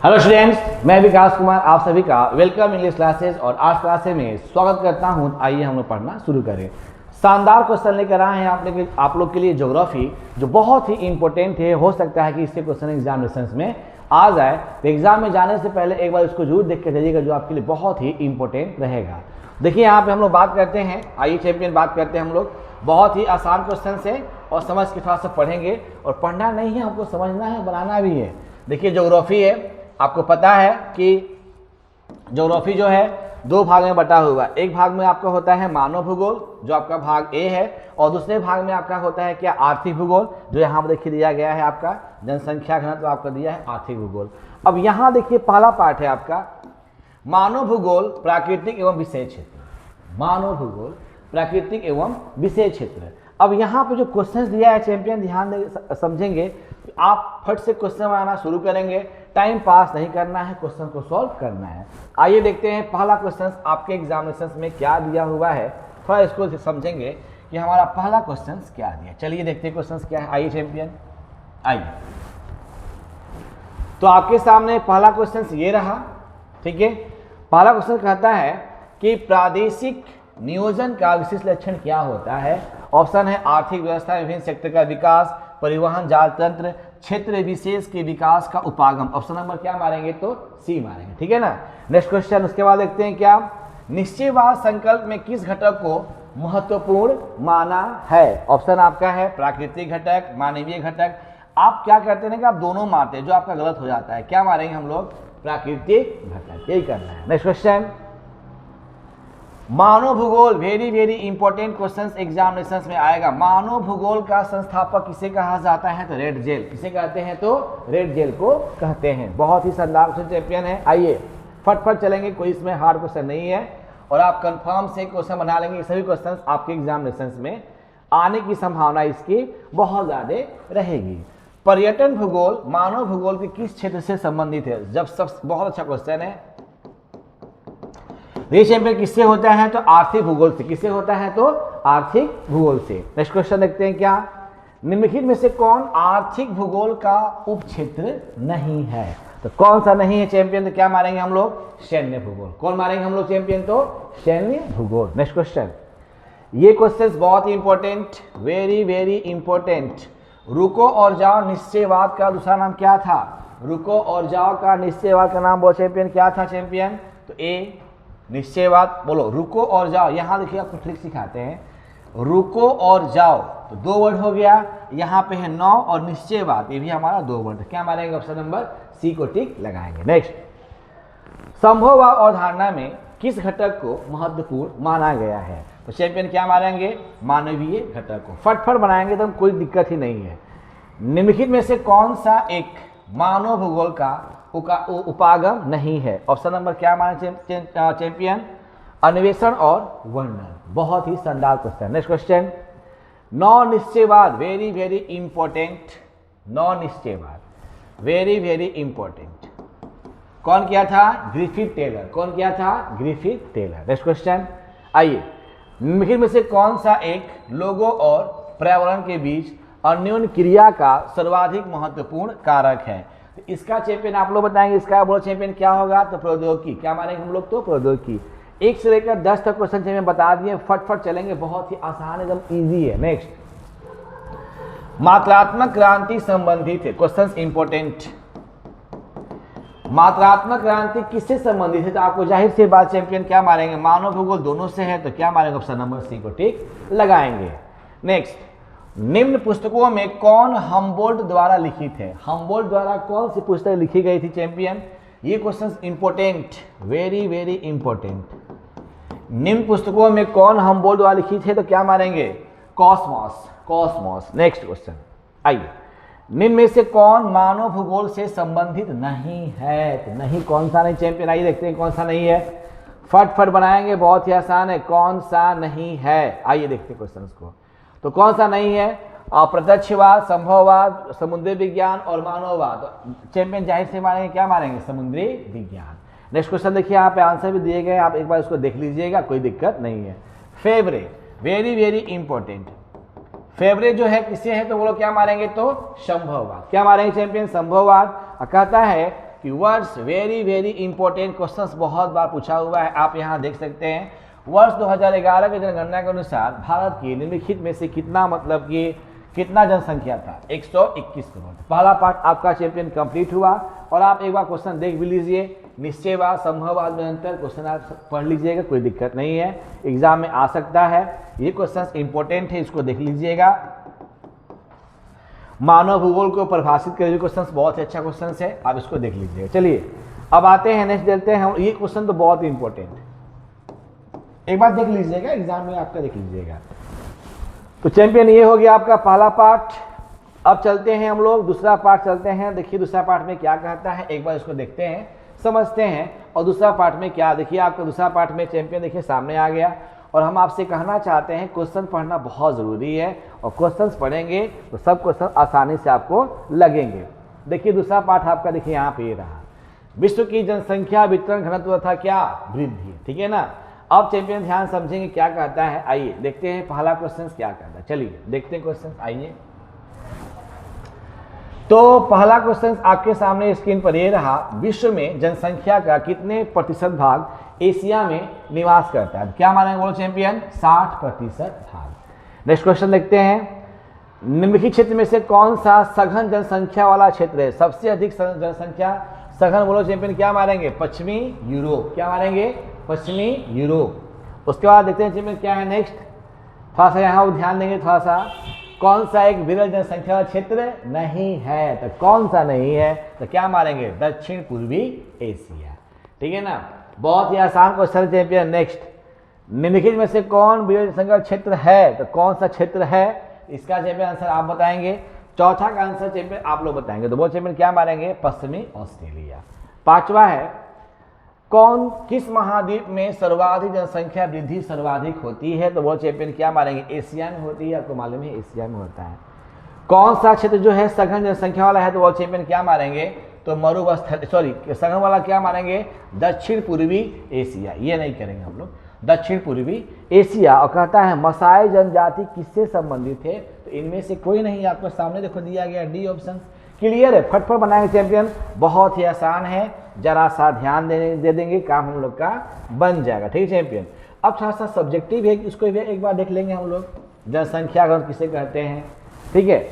Hello students, मैं विकास कुमार आप सभी का वेलकम इंग्लिश क्लासेस और आर्ट्स क्लासेस में स्वागत करता हूं। आइए हम लोग पढ़ना शुरू करें। शानदार क्वेश्चन लेकर आए हैं आप लोग के लिए ज्योग्राफी, जो बहुत ही इंपॉर्टेंट है। हो सकता है कि इसके क्वेश्चन एग्जामिनेशन में आ जाए, तो एग्जाम में जाने से पहले एक बार इसको जरूर देख के जाइएगा, जो आपके लिए बहुत ही इंपॉर्टेंट रहेगा। देखिए यहाँ पे हम लोग बात करते हैं, आइए चैंपियन बात करते हैं हम लोग। बहुत ही आसान क्वेश्चन से और समझ के थोड़ा सा पढ़ेंगे, और पढ़ना नहीं है, हमको समझना है, बनाना भी है। देखिए ज्योग्राफी है, आपको पता है कि ज्योग्राफी जो है दो भाग में बटा हुआ है। एक भाग में आपका होता है मानव भूगोल, जो आपका भाग ए है, और दूसरे भाग में आपका होता है क्या, आर्थिक भूगोल, जो यहाँ पर देखिए दिया गया है आपका जनसंख्या घनत्व, तो आपका दिया है आर्थिक भूगोल। अब यहाँ देखिए पहला पार्ट है आपका मानव भूगोल प्राकृतिक एवं विषय क्षेत्र। मानव भूगोल प्राकृतिक एवं विषय क्षेत्र। अब यहाँ पे जो क्वेश्चन दिया है चैंपियन, ध्यान दे समझेंगे, आप फट से क्वेश्चन बनाना शुरू करेंगे। टाइम पास नहीं करना है, क्वेश्चन को सॉल्व करना है। आइए देखते हैं पहला क्वेश्चन आपके एग्जामिनेशन में क्या दिया हुआ है। थोड़ा इसको समझेंगे कि हमारा पहला क्वेश्चन क्या दिया। चलिए देखते हैं क्वेश्चन क्या है। आइए चैंपियन, आइए। तो आपके सामने पहला क्वेश्चन ये रहा, ठीक है। पहला क्वेश्चन कहता है कि प्रादेशिक नियोजन का विशिष्ट लक्षण क्या होता है। ऑप्शन है आर्थिक व्यवस्था, विभिन्न सेक्टर का विकास, परिवहन जाल तंत्र, क्षेत्र विशेष के विकास का उपागम। ऑप्शन नंबर क्या मारेंगे, तो सी मारेंगे, ठीक है ना। नेक्स्ट क्वेश्चन, उसके बाद देखते हैं क्या, निश्चयवाद संकल्प में किस घटक को महत्वपूर्ण माना है। ऑप्शन आपका है प्राकृतिक घटक, मानवीय घटक। आप क्या करते हैं कि आप दोनों मारते हैं, जो आपका गलत हो जाता है। क्या मारेंगे हम लोग, प्राकृतिक घटक, यही करना है। नेक्स्ट क्वेश्चन, मानव भूगोल, very very important question examination में आएगा। मानव भूगोल का संस्थापक किसे कहा जाता है, तो रेड जेल। किसे कहते हैं, तो रेड जेल को कहते हैं। बहुत ही शानदार क्वेश्चन चैंपियन है। आइए फटफट चलेंगे, कोई इसमें हार्ड क्वेश्चन नहीं है, और आप कंफर्म से क्वेश्चन बना लेंगे। सभी क्वेश्चन आपके एग्जामिनेशन में आने की संभावना इसकी बहुत ज्यादा रहेगी। पर्यटन भूगोल मानव भूगोल के किस क्षेत्र से संबंधित है। जब सब बहुत अच्छा क्वेश्चन है। ये चैंपियन किससे होता है, तो आर्थिक भूगोल से। किससे होता है, तो आर्थिक भूगोल से। नेक्स्ट क्वेश्चन देखते हैं क्या, निम्नलिखित में से कौन आर्थिक भूगोल का उप क्षेत्र नहीं है। तो कौन सा नहीं है चैंपियन, तो क्या मारेंगे हम लोग, सैन्य भूगोल। कौन मारेंगे हम लोग चैंपियन, तो सैन्य भूगोल। नेक्स्ट क्वेश्चन, ये क्वेश्चन बहुत ही इंपॉर्टेंट, वेरी वेरी इंपॉर्टेंट। रुको और जाओ निश्चयवाद का दूसरा नाम क्या था। रुको और जाओ का निश्चयवाद का नाम बोलो चैंपियन, क्या था चैंपियन, तो ए निश्चयवाद। बोलो रुको और जाओ। यहाँ देखिए आपको ट्रिक सिखाते हैं, रुको और जाओ तो दो वर्ड हो गया। यहाँ पे है नौ, और निश्चयवाद ये भी हमारा दो वर्ड। क्या मारेंगे, ऑप्शन नंबर सी को टिक लगाएंगे। नेक्स्ट, संभववाद और धारणा में किस घटक को महत्वपूर्ण माना गया है। तो चैंपियन क्या मारेंगे, मानवीय घटक को। फटफट बनाएंगे तो कोई दिक्कत ही नहीं है। निम्नलिखित में से कौन सा एक मानव भूगोल का उपागम नहीं है। ऑप्शन नंबर क्या माने चैंपियन, अन्वेषण और वर्णन। बहुत ही शानदार क्वेश्चन। नेक्स्ट क्वेश्चन, नौ निश्चयवाद, वेरी वेरी इंपॉर्टेंट। नौ निश्चयवाद वेरी वेरी इंपॉर्टेंट। कौन किया था, ग्रिफिथ टेलर। कौन किया था, ग्रिफिथ टेलर। नेक्स्ट क्वेश्चन, आइए, निम्नलिखित में से कौन सा एक लोगों और पर्यावरण के बीच अन्योन्य क्रिया का सर्वाधिक महत्वपूर्ण कारक है। तो इसका चैंपियन आप लोग बताएंगे, इसका बोलो चैंपियन क्या होगा, तो प्रौद्योगिकी। क्या मानेंगे हम लोग, तो प्रौद्योगिकी। 1 से लेकर 10 तक क्वेश्चन चैंपियन बता दिए, फटफट चलेंगे, बहुत ही आसान एकदम इजी है। नेक्स्ट, मात्रात्मक क्रांति संबंधित है। क्वेश्चन इंपॉर्टेंट, मात्रात्मक क्रांति किससे संबंधित है। तो आपको जाहिर सी बात चैंपियन क्या मारेंगे, मानव भूगोल दोनों से है, तो क्या मारेंगे, ऑप्शन नंबर सी को टिक लगाएंगे। नेक्स्ट, निम्न पुस्तकों में कौन हम्बोल्ट द्वारा लिखित है। हम्बोल्ट द्वारा कौन सी पुस्तक लिखी गई थी चैंपियन, ये question important, very very important. निम्न पुस्तकों में कौन हम्बोल्ट द्वारा लिखित है, तो क्या मारेंगे, कॉस्मॉस। कॉस्मॉस। नेक्स्ट क्वेश्चन, आइए, निम्न में से कौन मानव भूगोल से संबंधित नहीं है। तो नहीं कौन सा नहीं चैंपियन, आइए देखते हैं कौन सा नहीं है। फटफट बनाएंगे, बहुत ही आसान है। कौन सा नहीं है, आइए देखते हैं क्वेश्चन को। तो कौन सा नहीं है, अप्रत्यक्षवाद, संभववाद, समुद्री विज्ञान और मानववाद। चैंपियन जाहिर से मारेंगे, क्या मारेंगे, समुद्री विज्ञान। नेक्स्ट क्वेश्चन देखिए, यहाँ पे आंसर भी दिए गए, आप एक बार इसको देख लीजिएगा, कोई दिक्कत नहीं है। Favourite, very very important. Favourite जो है किससे है, तो वो लोग क्या मारेंगे, तो संभववाद। क्या मारेंगे चैंपियन, संभववाद। कहता है कि वर्ष वेरी वेरी इंपॉर्टेंट क्वेश्चंस बहुत बार पूछा हुआ है। आप यहाँ देख सकते हैं वर्ष 2011 की जनगणना के अनुसार भारत की निम्नलिखित में से कितना मतलब कि कितना जनसंख्या था, 121 करोड़। पहला पार्ट आपका चैंपियन कंप्लीट हुआ और आप एक बार क्वेश्चन देख भी लीजिए, निश्चयवाद संभववाद में अंतर क्वेश्चन आप पढ़ लीजिएगा, कोई दिक्कत नहीं है, एग्जाम में आ सकता है। ये क्वेश्चन इंपॉर्टेंट है, इसको देख लीजिएगा। मानव भूगोल को परिभाषित करे क्वेश्चन बहुत ही अच्छा क्वेश्चन है, आप इसको देख लीजिएगा। चलिए अब आते हैं नेक्स्ट, देखते हैं हम। ये क्वेश्चन तो बहुत ही इंपॉर्टेंट है, एक बार देख लीजिएगा, एग्जाम में आपका देख लीजिएगा। तो चैंपियन ये हो गया आपका पहला पार्ट। अब चलते हैं हम लोग दूसरा पार्ट चलते हैं। देखिए दूसरा पार्ट में क्या कहता है, एक बार इसको देखते हैं, समझते हैं। और दूसरा पार्ट में क्या, देखिए आपका दूसरा पार्ट में चैंपियन देखिए सामने आ गया। और हम आपसे कहना चाहते हैं क्वेश्चन पढ़ना बहुत ज़रूरी है, और क्वेश्चंस पढ़ेंगे तो सब क्वेश्चन आसानी से आपको लगेंगे। देखिए दूसरा पार्ट आपका देखिए यहाँ पे रहा, विश्व की जनसंख्या वितरण घनत्व था क्या, वृद्धि, ठीक है ना। अब चैंपियन ध्यान समझेंगे क्या कहता है, आइए देखते हैं पहला क्वेश्चन क्या कहता है। चलिए देखते हैं क्वेश्चन, आइए। तो पहला क्वेश्चन आपके सामने स्क्रीन पर ये रहा, विश्व में जनसंख्या का कितने प्रतिशत भाग एशिया में निवास करता है। क्या मानेंगे बोलो चैंपियन, 60% भाग। नेक्स्ट क्वेश्चन देखते हैं, निम्नलिखित क्षेत्र में से कौन सा सघन जनसंख्या वाला क्षेत्र है, सबसे अधिक जनसंख्या सघन बोलो चैंपियन, क्या मारेंगे, पश्चिमी यूरोप। क्या मारेंगे, पश्चिमी यूरोप। उसके बाद देखते हैं चैंपियन क्या है नेक्स्ट, थोड़ा सा यहाँ ध्यान देंगे थोड़ा सा, कौन सा एक विरल जनसंख्या वाला क्षेत्र नहीं है, तो कौन सा नहीं है, तो क्या मारेंगे, दक्षिण पूर्वी एशिया, ठीक है ना। बहुत ही आसान क्वेश्चन चैंपियन। नेक्स्ट, निम्नलिखित में से कौन विरल जनसंख्या क्षेत्र है, तो कौन सा क्षेत्र है, इसका चैंपियन आंसर आप बताएंगे। चौथा का आंसर चैंपियन आप लोग बताएंगे, तो वो चैंपियन क्या मारेंगे, पश्चिमी ऑस्ट्रेलिया। पांचवा है, कौन किस महाद्वीप में सर्वाधिक जनसंख्या वृद्धि सर्वाधिक होती है, तो वो चैंपियन क्या मारेंगे, एशिया में होती है। आपको मालूम है एशिया में होता है। कौन सा क्षेत्र जो है सघन जनसंख्या वाला है, तो वो चैंपियन क्या मारेंगे, तो मरुस्थल, सॉरी सघन वाला क्या मारेंगे, दक्षिण पूर्वी एशिया। ये नहीं करेंगे हम लोग, दक्षिण पूर्वी एशिया। और कहता है मसाई जनजाति किससे संबंधित है, तो इनमें से कोई नहीं, आपको सामने देखो दिया गया डी ऑप्शन। क्लियर है, फटफट बनाएंगे चैंपियन, बहुत ही आसान है, जरा सा ध्यान दे देंगे, काम हम लोग का बन जाएगा, ठीक है चैंपियन। अब थोड़ा सा सब्जेक्टिव है, इसको भी एक बार देख लेंगे हम लोग, जनसंख्या घनत्व किसे कहते हैं, ठीक है।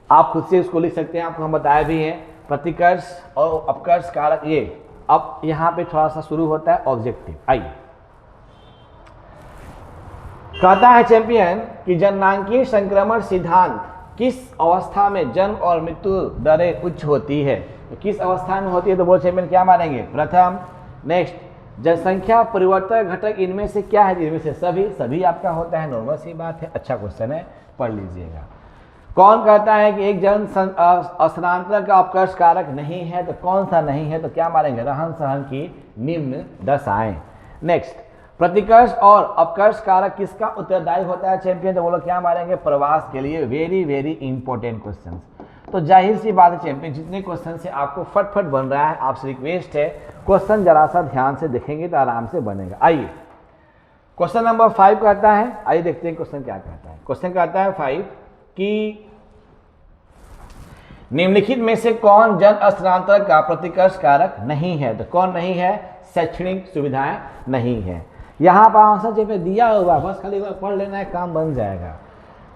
आप खुद से इसको लिख सकते हैं, आपको हम बताया भी है, प्रतिकर्ष और अपकर्ष कारक ये। अब यहाँ पे थोड़ा सा शुरू होता है ऑब्जेक्टिव, आइए। कहता है चैंपियन कि जननांकीय संक्रमण सिद्धांत किस अवस्था में जन्म और मृत्यु दरें उच्च होती है, तो किस अवस्था में होती है, तो वो चैंपियन क्या मानेंगे, प्रथम। नेक्स्ट, जनसंख्या परिवर्तन घटक इनमें से क्या है, इनमें से सभी आपका होता है, नॉर्मल सी बात है, अच्छा क्वेश्चन है, पढ़ लीजिएगा। कौन कहता है कि एक जन स्थानांतरण का अपकर्ष कारक नहीं है, तो कौन सा नहीं है, तो क्या मारेंगे, रहन सहन की निम्न दशाएं। नेक्स्ट, प्रतिकर्ष और अपकर्ष कारक किसका उत्तरदायी होता है चैंपियन, तो बोलो क्या मारेंगे, प्रवास के लिए। Very very important question. तो जाहिर सी बात है चैंपियन, जितने क्वेश्चन से आपको फटफट बन रहा है, आपसे रिक्वेस्ट है क्वेश्चन जरा सा ध्यान से देखेंगे तो आराम से बनेगा। आइए क्वेश्चन नंबर 5 कहता है, आइए देखते हैं क्वेश्चन क्या कहता है। क्वेश्चन कहता है 5 कि निम्नलिखित में से कौन जन स्थानांतरण का प्रतिकर्ष कारक नहीं है, तो कौन नहीं है, शैक्षणिक सुविधाएं नहीं है। यहाँ पर आंसर पे दिया हुआ, बस खाली पढ़ लेना है, काम बन जाएगा।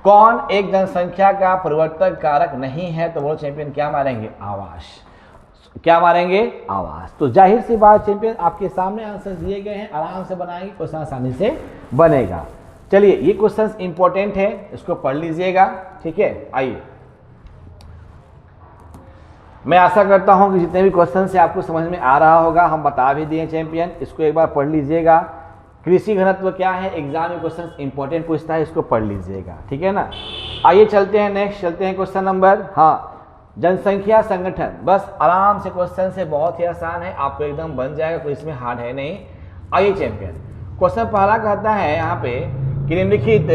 कौन एक जनसंख्या का परिवर्तन कारक नहीं है, तो वो चैंपियन क्या मारेंगे, आवास। क्या मारेंगे, आवास। तो जाहिर सी बात चैंपियन, आपके सामने आंसर दिए गए हैं, आराम से बनाएंगे, क्वेश्चन आसानी से बनेगा। चलिए ये क्वेश्चन इंपॉर्टेंट है, इसको पढ़ लीजिएगा, ठीक है। आइए, मैं आशा करता हूं कि जितने भी क्वेश्चन से आपको समझ में आ रहा होगा, हम बता भी दिए चैंपियन, इसको एक बार पढ़ लीजिएगा। कृषि घनत्व क्या है, एग्जाम में क्वेश्चन इंपॉर्टेंट पूछता है, इसको पढ़ लीजिएगा, ठीक है ना। आइए चलते हैं नेक्स्ट, चलते हैं क्वेश्चन नंबर, जनसंख्या संगठन। बस आराम से क्वेश्चन से, बहुत ही आसान है, आपको एकदम बन जाएगा, कोई इसमें हार्ड है नहीं। आइए चैंपियन, क्वेश्चन पहला कहता है यहाँ पे कि निम्नलिखित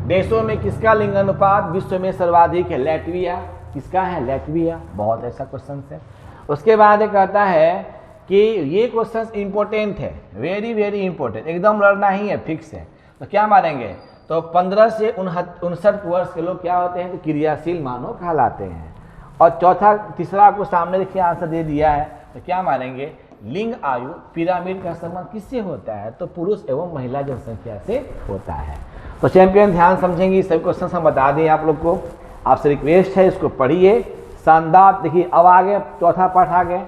देशों में किसका लिंगानुपात विश्व में सर्वाधिक है, लैटविया। किसका है, लैटविया। बहुत ऐसा क्वेश्चन है। उसके बाद कहता है कि ये क्वेश्चन इंपॉर्टेंट है, वेरी वेरी इंपॉर्टेंट, एकदम लड़ना ही है, फिक्स है। तो क्या मारेंगे, तो 15 से 59 वर्ष के लोग क्या होते हैं, तो क्रियाशील मानव कहलाते हैं। और चौथा तीसरा आपको सामने देखिए आंसर दे दिया है, तो क्या मानेंगे, लिंग आयु पिरामिड का संबंध किससे होता है, तो पुरुष एवं महिला जनसंख्या से होता है। तो चैंपियन ध्यान समझेंगे, सभी क्वेश्चन हम बता दें आप लोग को, आपसे रिक्वेस्ट है इसको पढ़िए, शानदार। देखिए अब आ गए चौथा पाठ, आ गए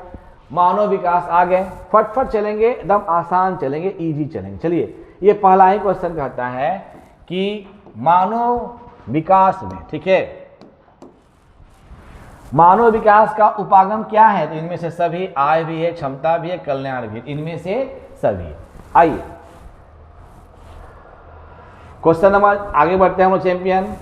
मानव विकास, आ गए फटफट चलेंगे, एकदम आसान चलेंगे, इजी चलेंगे। चलिए ये पहला ही क्वेश्चन कहता है कि मानव विकास में, ठीक है, मानव विकास का उपागम क्या है, तो इनमें से सभी, आय भी है, क्षमता भी है, कल्याण भी है, इनमें से सभी। आइए क्वेश्चन नंबर आगे बढ़ते हैं हम लोग चैंपियन,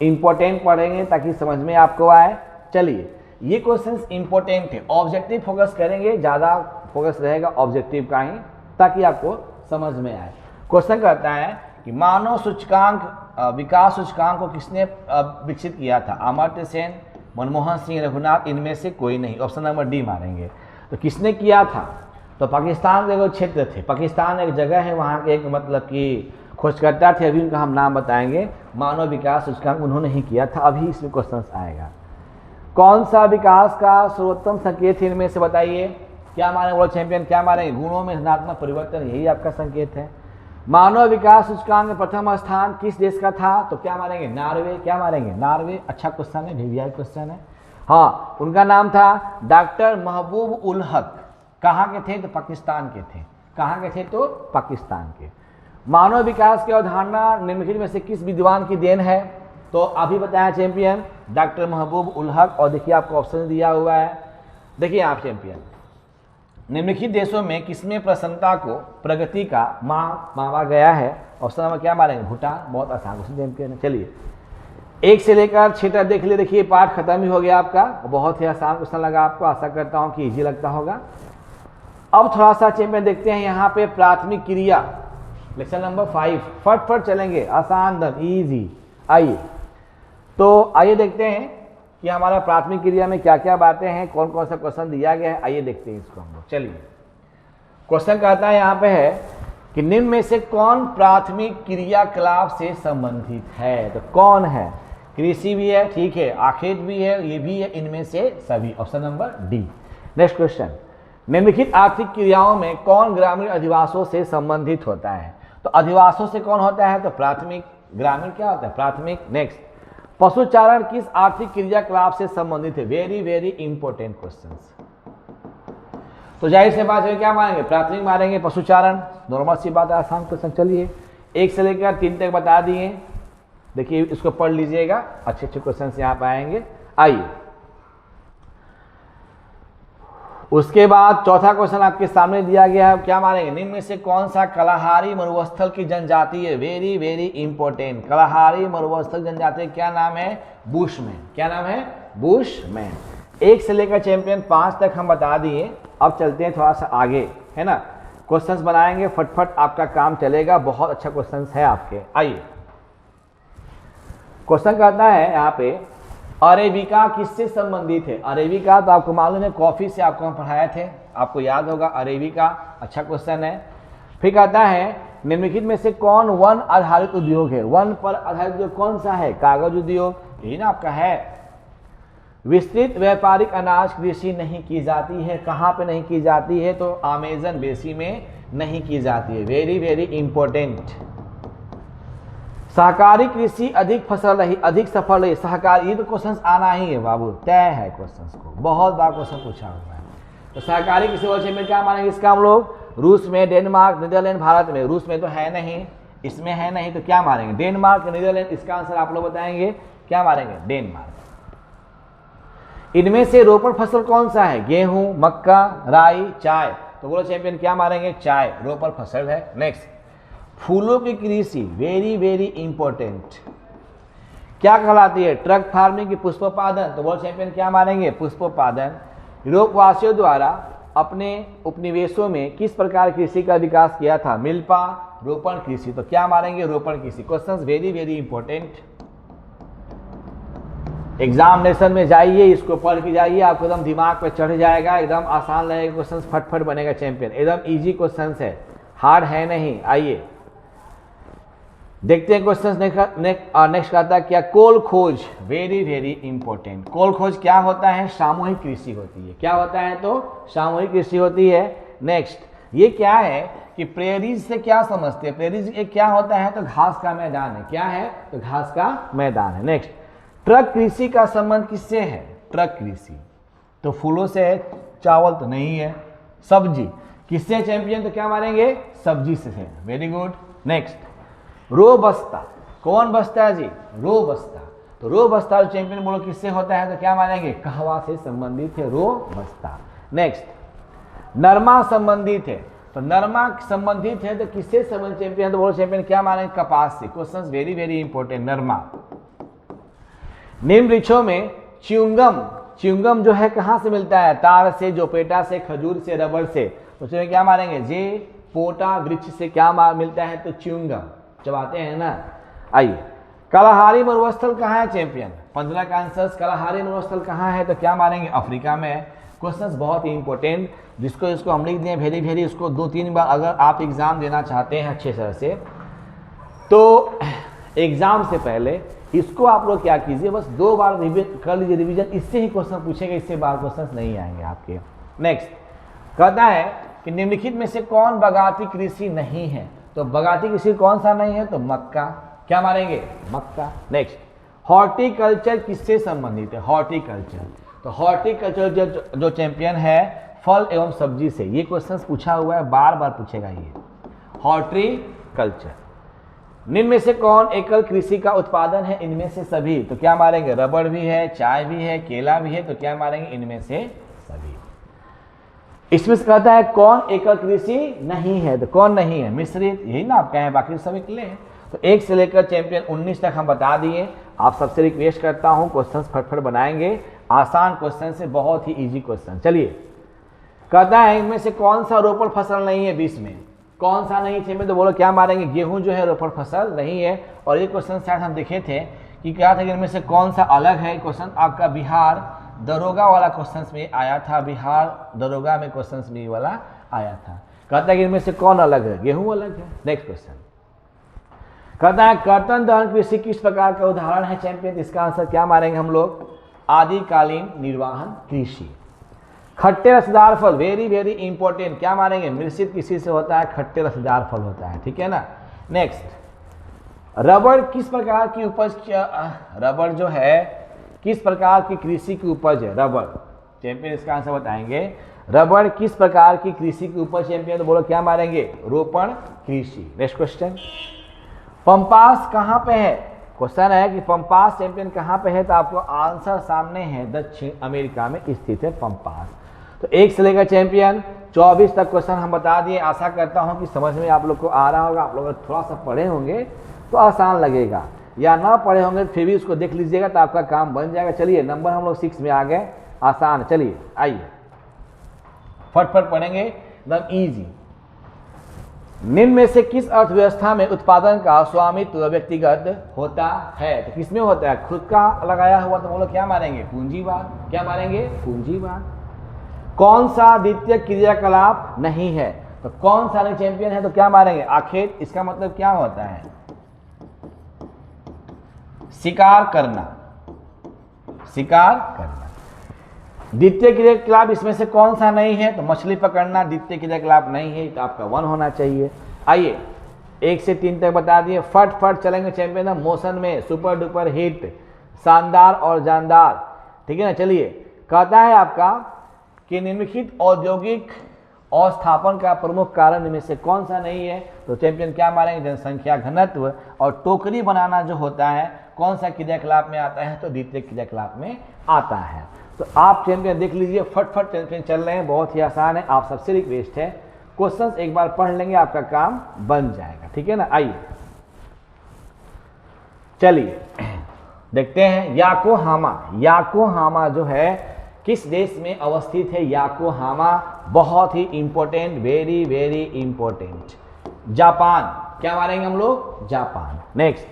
इंपॉर्टेंट पढ़ेंगे ताकि समझ में आपको आए। चलिए ये क्वेश्चन इंपॉर्टेंट है, ऑब्जेक्टिव फोकस करेंगे, ज्यादा फोकस रहेगा ऑब्जेक्टिव का ही, ताकि आपको समझ में आए। क्वेश्चन कहता है कि मानव सूचकांक, विकास सूचकांक को किसने विकसित किया था, अमर्त्य सेन, मनमोहन सिंह, रघुनाथ, इनमें से कोई नहीं। ऑप्शन नंबर डी मारेंगे। तो किसने किया था, तो पाकिस्तान के जो क्षेत्र थे, पाकिस्तान एक जगह है, वहाँ के एक मतलब कि खोजकर्ता थे, अभी उनका हम नाम बताएंगे, मानव विकास सूचकांक उन्होंने ही किया था। अभी इसमें क्वेश्चन आएगा, कौन सा विकास का सर्वोत्तम संकेत है, इनमें से बताइए। क्या मारेंगे वर्ल्ड चैंपियन, क्या मारेंगे, गुणों में धनात्मक परिवर्तन, यही आपका संकेत है। मानव विकास सूचकांक में प्रथम स्थान किस देश का था, तो क्या मारेंगे, नॉर्वे। क्या मारेंगे, नॉर्वे। अच्छा क्वेश्चन है, वीवीआई क्वेश्चन है। हाँ, उनका नाम था डॉक्टर महबूब उल हक। कहाँ के थे, तो पाकिस्तान के थे। कहाँ के थे, तो पाकिस्तान के। मानव विकास की अवधारणा निम्नलिखित में से किस विद्वान की देन है, तो अभी बताया चैंपियन, डॉक्टर महबूब उल हक। और देखिए आपको ऑप्शन दिया हुआ है, देखिए आप चैंपियन, निम्नलिखित देशों में किसमें प्रसन्नता को प्रगति का माना गया है। ऑप्शन नंबर क्या मारेंगे, भूटान। बहुत आसान क्वेश्चन चैंपियन है। चलिए 1 से लेकर 6 तक देख लिए। देखिए पाठ खत्म ही हो गया आपका, बहुत ही आसान क्वेश्चन लगा आपको, आशा करता हूँ कि इजी लगता होगा। अब थोड़ा सा चैंपियन देखते हैं यहाँ पे प्राथमिक क्रिया, लेक्चर नंबर 5, फटफट चलेंगे, आसान दम इजी। आइए तो आइए देखते हैं कि हमारा प्राथमिक क्रिया में क्या क्या बातें हैं, कौन कौन सा क्वेश्चन दिया गया है। आइए देखते हैं इसको हम लोग। चलिए क्वेश्चन कहता है यहाँ पे है कि निम्न में से कौन प्राथमिक क्रियाकलाप से संबंधित है, तो कौन है, कृषि भी है, ठीक है, आखेट भी है, ये भी है, इनमें से सभी। Option number D. Next question, निम्नलिखित आर्थिक क्रियाओं में कौन ग्रामीण अधिवासों से संबंधित होता है, तो अधिवासों से कौन होता है, तो प्राथमिक। ग्रामीण क्या होता है, प्राथमिक। नेक्स्ट, पशुचारण किस आर्थिक क्रियाकलाप से संबंधित है, वेरी वेरी इंपॉर्टेंट क्वेश्चन। तो जाहिर से बात है क्या मारेंगे, प्राथमिक मारेंगे, पशुचारण, नॉर्मल सी बात है, आसान क्वेश्चन। चलिए 1 से लेकर 3 तक बता दिए, देखिए इसको पढ़ लीजिएगा, अच्छे अच्छे क्वेश्चन यहाँ पे आएंगे। आइए उसके बाद चौथा क्वेश्चन आपके सामने दिया गया है, क्या मारेंगे, निम्न में से कौन सा कलाहारी मरुस्थल की जनजाति है, वेरी वेरी इंपॉर्टेंट। कलाहारी मरुस्थल जनजाति क्या नाम है, बुशमैन। क्या नाम है, बुशमैन। 1 से लेकर चैंपियन 5 तक हम बता दिए। अब चलते हैं थोड़ा सा आगे, है ना, क्वेश्चंस बनाएंगे, फटफट आपका काम चलेगा, बहुत अच्छा क्वेश्चंस है आपके। आइए क्वेश्चन कहता है यहाँ पे, अरेबिका किससे संबंधित है। अरेबिका तो आपको मालूम है, कॉफी से आपको हम पढ़ाए थे, आपको याद होगा अरेबिका। अच्छा क्वेश्चन है। फिर कहता है निम्नलिखित में से कौन वन आधारित उद्योग है, वन पर आधारित उद्योग कौन सा है, कागज उद्योग, यही ना आपका है। विस्तृत व्यापारिक अनाज कृषि नहीं की जाती है, कहाँ पे नहीं की जाती है, तो अमेजन बेसिन में नहीं की जाती है, वेरी वेरी इंपॉर्टेंट। सहकारी कृषि अधिक फसल रही, अधिक सफल रही, सहकारी, ये तो क्वेश्चन आना ही है बाबू, तय है क्वेश्चन को, बहुत बार क्वेश्चन पूछा हुआ है। तो सहकारी कृषि वर्ष में क्या मानेंगे इसका हम लोग, रूस में, डेनमार्क, नीदरलैंड, भारत में। रूस में तो है नहीं, इसमें है नहीं, तो क्या मारेंगे, डेनमार्क, नीदरलैंड। इसका आंसर आप लोग बताएंगे, क्या मारेंगे, डेनमार्क। इनमें से रोपण फसल कौन सा है, गेहूं, मक्का, राई, चाय, तो बोलो चैंपियन क्या मारेंगे, चाय रोपण फसल है। नेक्स्ट, फूलों की कृषि, वेरी वेरी इंपॉर्टेंट, क्या कहलाती है, ट्रक फार्मिंग की पुष्पोत्पादन, तो बोलो चैंपियन क्या मारेंगे, पुष्पोत्पादन। यूरोपवासियों द्वारा अपने उपनिवेशों में किस प्रकार कृषि का विकास किया था, मिल्पा रोपण कृषि, तो क्या मारेंगे, रोपण कृषि। Questions very very important, examination में जाइए, इसको पढ़ के जाइए, आपको एकदम दिमाग पे चढ़ जाएगा, एकदम आसान लगेगा, क्वेश्चन फटफट बनेगा चैंपियन, एकदम इजी क्वेश्चन है, हार्ड है नहीं। आइए देखते हैं क्वेश्चन। नेक्स्ट कहता है क्या, कोल खोज, वेरी वेरी इंपॉर्टेंट। कोल खोज क्या होता है, सामूहिक कृषि होती है। क्या होता है, तो सामूहिक कृषि होती है। नेक्स्ट, ये क्या है कि प्रेरीज से क्या समझते हैं, प्रेरीज एक क्या होता है, तो घास का मैदान है। क्या है, तो घास का मैदान है। नेक्स्ट, ट्रक कृषि का संबंध किससे है, ट्रक कृषि तो फूलों से है, चावल तो नहीं है। सब्जी किससे चैंपियन, तो क्या मारेंगे, सब्जी से है। Very good. नेक्स्ट, रो बस्ता, कौन बस्ता है जी, रो बस्ता। तो रो बस्ता चैंपियन बोलो किससे होता है, तो क्या मानेंगे, कहवा से संबंधित है रो बस्ता। नेक्स्ट, नरमा संबंधित है, तो नरमा संबंधित है तो किससे संबंधित चैंपियन, तो बोलो चैंपियन क्या मानेंगे, कपास से। क्वेश्चन वेरी वेरी इंपॉर्टेंट, नरमा। निम्न वृक्षों में च्युइंगम, च्युइंगम जो है कहां से मिलता है, तार से, जोपेटा से, खजूर से, रबड़ से। तो चलिए क्या मारेंगे, जे पोटा वृक्ष से क्या मिलता है, तो च्युइंगम चबाते हैं ना। आइए, कलाहारी मरुस्थल कहाँ है चैंपियन, 15 का आंसर, कलाहारी मरुस्थल कहाँ है, तो क्या मारेंगे, अफ्रीका में है। क्वेश्चन बहुत ही इंपॉर्टेंट, जिसको हम लिख दिए वेरी वेरी, उसको 2-3 बार अगर आप एग्जाम देना चाहते हैं अच्छे तरह से, तो एग्जाम से पहले इसको आप लोग क्या कीजिए, बस 2 बार कर लीजिए रिवीजन, इससे ही क्वेश्चन पूछेगा, इससे बार क्वेश्चन नहीं आएंगे आपके। नेक्स्ट कहता है कि निम्नलिखित में से कौन बगाती कृषि नहीं है, तो बगाती कृषि कौन सा नहीं है, तो मक्का। क्या मारेंगे, मक्का। नेक्स्ट, हॉर्टिकल्चर किससे संबंधित है, हॉर्टिकल्चर, तो हॉर्टिकल्चर जो चैंपियन है फल एवं सब्जी से। ये क्वेश्चन पूछा हुआ है, बार बार पूछेगा ये हॉर्टिकल्चर। निम्न में से कौन एकल कृषि का उत्पादन है, इनमें से सभी, तो क्या मारेंगे, रबड़ भी है, चाय भी है, केला भी है, तो क्या मारेंगे, इनमें से सभी। इसमें से कहता है कौन एकल कृषि नहीं है, तो कौन नहीं है, मिश्रित, यही ना आप कहें, बाकी सभी क्ले हैं। तो 1 से लेकर चैंपियन 19 तक हम बता दिए। आप सबसे रिक्वेस्ट करता हूं क्वेश्चन फटफट बनाएंगे, आसान क्वेश्चन से बहुत ही इजी क्वेश्चन। चलिए, कहता है इनमें से कौन सा रोपण फसल नहीं है 20 में, कौन सा नहीं चैंपियन, तो बोलो क्या मारेंगे, गेहूं जो है रोपण फसल नहीं है। और ये क्वेश्चन शायद हम देखे थे कि क्या था कि इनमें से कौन सा अलग है। क्वेश्चन आपका बिहार दरोगा वाला क्वेश्चन में आया था, बिहार दरोगा में क्वेश्चन में वाला आया था। कहता है कि इनमें से कौन अलग है, गेहूं अलग है। नेक्स्ट क्वेश्चन कहता है कर्तन दहन कृषि किस प्रकार का उदाहरण है चैंपियन, इसका आंसर क्या मारेंगे हम लोग, आदिकालीन निर्वाहन कृषि। खट्टे रसदार फल, वेरी वेरी इंपॉर्टेंट, क्या मारेंगे, मिश्रित कृषि से होता है, खट्टे रसदार फल होता है, ठीक है ना। नेक्स्ट, रबड़ किस प्रकार की उपज, रबड़ जो है किस प्रकार की कृषि की उपज है, रबड़ चैंपियन, इसका आंसर बताएंगे। रबड़ किस प्रकार की कृषि की उपज चैंपियन, तो बोलो क्या मारेंगे, रोपण कृषि। नेक्स्ट क्वेश्चन, पंपास कहाँ पे है, क्वेश्चन है कि पंपास चैंपियन कहाँ पे है, तो आपको आंसर सामने है, दक्षिण अमेरिका में स्थित है पंपास। तो 1 से लेकर चैंपियन 24 तक क्वेश्चन हम बता दिए। आशा करता हूँ कि समझ में आप लोग को आ रहा होगा। आप लोग थोड़ा सा पढ़े होंगे तो आसान लगेगा, या ना पढ़े होंगे फिर भी उसको देख लीजिएगा तो आपका काम बन जाएगा। चलिए, नंबर हम लोग 6 में आ गए, आसान। चलिए आइए फटफट पढ़ेंगे, एकदम ईजी। निम्न में से किस अर्थव्यवस्था में उत्पादन का स्वामित्व व्यक्तिगत होता है, तो किसमें होता है, खुद का लगाया हुआ, तो बोलो क्या मारेंगे, पूंजीवाद। क्या मारेंगे, पूंजीवाद। कौन सा द्वितीय क्रियाकलाप नहीं है, तो कौन सा नहीं चैंपियन है, तो क्या मारेंगे, आखेट। इसका मतलब क्या होता है, शिकार करना, शिकार करना। द्वितीय क्रियाकलाप इसमें से कौन सा नहीं है, तो मछली पकड़ना द्वितीय क्रियाकलाप नहीं है, तो आपका 1 होना चाहिए। आइए 1 से 3 तक बता दिए, फट चलेंगे चैंपियन। मोशन में सुपर डुपर हिट, शानदार और जानदार, ठीक है ना। चलिए, कहता है आपका कि निम्नलिखित औद्योगिक अस्थापन का प्रमुख कारण इनमें से कौन सा नहीं है, तो चैंपियन क्या मारेंगे, जनसंख्या घनत्व और टोकरी बनाना जो होता है कौन सा क्रियाकलाप में आता है, तो द्वितीय क्रियाकलाप में आता है। तो आप चैंपियन देख लीजिए, फटफट चैंपियन चल रहे हैं, बहुत ही आसान है। आप सबसे रिक्वेस्ट है क्वेश्चंस एक बार पढ़ लेंगे, आपका काम बन जाएगा, ठीक है ना। आइए चलिए देखते हैं, याकोहामा। याकोहामा जो है किस देश में अवस्थित है, याकोहामा बहुत ही important, very very important, Japan. क्या मारेंगे हम लोग, जापान। नेक्स्ट,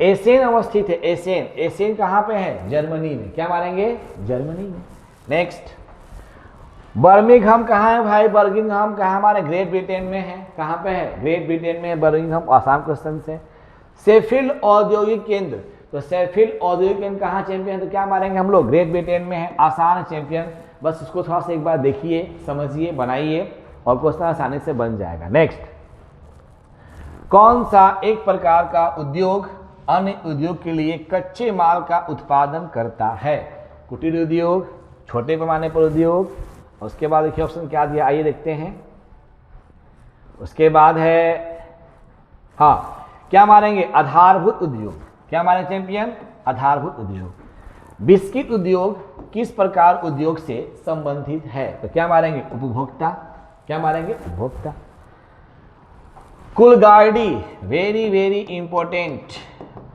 एसेन अवस्थित है, एसेन। एसेन कहाँ पे है, जर्मनी में। क्या मारेंगे, जर्मनी में। नेक्स्ट, बर्मिंघम कहाँ है भाई, बर्मिंघम कहाँ, हमारे ग्रेट ब्रिटेन में है। कहाँ पे है, ग्रेट ब्रिटेन में है बर्मिंघम, आसान क्वेश्चन से। शेफील्ड औद्योगिक केंद्र, तो शेफील्ड औद्योगिक केंद्र कहाँ चैंपियन, तो क्या मारेंगे हम लोग, ग्रेट ब्रिटेन में है। आसान चैंपियन, बस इसको थोड़ा सा एक बार देखिए, समझिए, बनाइए और क्वेश्चन आसानी से बन जाएगा। नेक्स्ट, कौन सा एक प्रकार का उद्योग अन्य उद्योग के लिए कच्चे माल का उत्पादन करता है, कुटीर उद्योग, छोटे पैमाने पर उद्योग। उसके बाद देखिए ऑप्शन क्या दिया, आइए देखते हैं। उसके बाद है, हाँ, क्या मारेंगे, आधारभूत उद्योग। क्या मारेंगे चैंपियन, आधारभूत उद्योग। बिस्किट उद्योग किस प्रकार उद्योग से संबंधित है, तो क्या मारेंगे, उपभोक्ता। क्या मारेंगे, उपभोक्ता। कुलगाड़ी, वेरी वेरी इंपॉर्टेंट,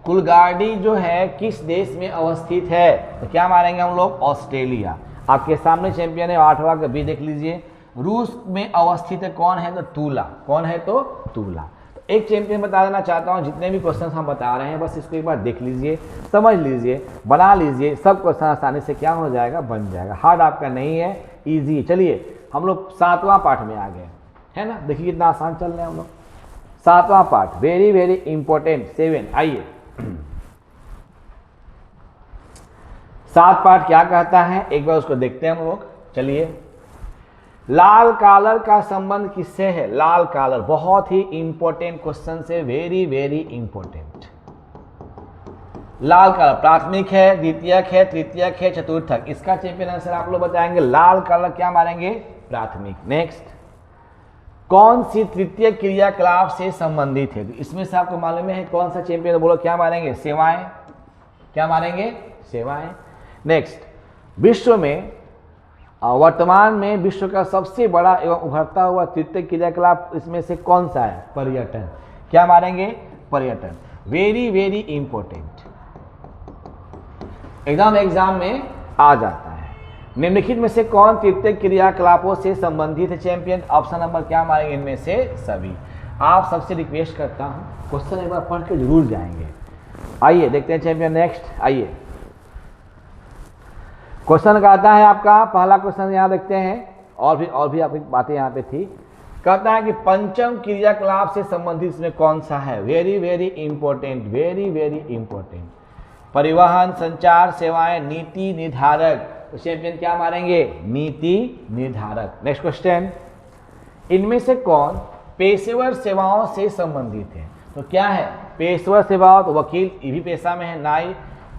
कुलगाड़ी जो है किस देश में अवस्थित है, तो क्या मारेंगे हम लोग, ऑस्ट्रेलिया। आपके सामने चैंपियन है, 8वां का बी देख लीजिए। रूस में अवस्थित है, कौन है, तो तूला। कौन है, तो तूला। तो एक चैंपियन बता देना चाहता हूं, जितने भी क्वेश्चन हम बता रहे हैं बस इसको एक बार देख लीजिए, समझ लीजिए, बना लीजिए, सब क्वेश्चन आसानी से क्या हो जाएगा, बन जाएगा। हार्ड आपका नहीं है, ईजी। चलिए हम लोग 7वां पार्ट में आ गए, है ना, देखिए कितना आसान चल रहे हैं हम लोग। 7वां पार्ट, वेरी वेरी इंपॉर्टेंट, 7। आइए 7 पार्ट क्या कहता है, एक बार उसको देखते हैं हम लोग। चलिए, लाल कॉलर का संबंध किससे है, लाल कॉलर, बहुत ही इंपॉर्टेंट क्वेश्चन से, वेरी वेरी इंपॉर्टेंट। लाल कॉलर प्राथमिक है, द्वितीयक है, तृतीयक है, चतुर्थक, इसका चैंपियन आंसर आप लोग बताएंगे। लाल कॉलर क्या मारेंगे, प्राथमिक। नेक्स्ट, कौन सी तृतीय क्रियाकलाप से संबंधित है, तो इसमें से आपको मालूम है कौन सा चैंपियन, बोलो क्या मारेंगे, सेवाएं। क्या मारेंगे, सेवाएं। नेक्स्ट, विश्व में वर्तमान में विश्व का सबसे बड़ा एवं उभरता हुआ तृतीय क्रियाकलाप इसमें से कौन सा है, पर्यटन। क्या मारेंगे, पर्यटन, वेरी वेरी इंपॉर्टेंट, एग्जाम में आ जाता है। निम्नलिखित में से कौन तृतीय क्रियाकलापों से संबंधित है चैंपियन, ऑप्शन नंबर क्या मारेंगे, इनमें से सभी। आप सबसे रिक्वेस्ट करता हूं क्वेश्चन एक बार पढ़ के जरूर जाएंगे। आइए देखते हैं चैंपियन। नेक्स्ट आइए, क्वेश्चन कहता है आपका, पहला क्वेश्चन यहाँ देखते हैं, और भी आपकी बातें यहाँ पे थी। कहता है कि पंचम क्रियाकलाप से संबंधित इसमें कौन सा है, very very important, very very important. परिवहन, संचार, सेवाएं, नीति निर्धारक, तो चैंपियन क्या मारेंगे, नीति निर्धारक। नेक्स्ट क्वेश्चन, इनमें से कौन पेशेवर सेवाओं से संबंधित है, तो क्या है, पेशेवर सेवाओं, तो वकील, ये भी पेशा में है। नाई,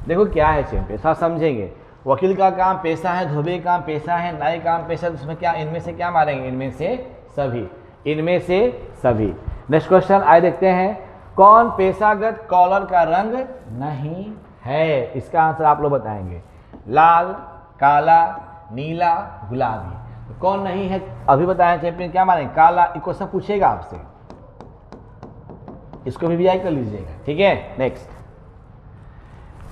देखो क्या है चैंपियन, थोड़ा समझेंगे। वकील का काम पेशा है, धोबी का काम पेशा है, नाई काम पेशा, तो उसमें क्या, इनमें से क्या मारेंगे, इनमें से सभी, इनमें से सभी। नेक्स्ट क्वेश्चन आइए देखते हैं, कौन पेशागत कॉलर का रंग नहीं है, इसका आंसर आप लोग बताएंगे। लाल, काला, नीला, गुलाबी, तो कौन नहीं है, अभी बताएं चैंपियन, क्या मारेंगे, काला। क्वेश्चन पूछेगा आपसे, इसको भी कर लीजिएगा, ठीक है। नेक्स्ट,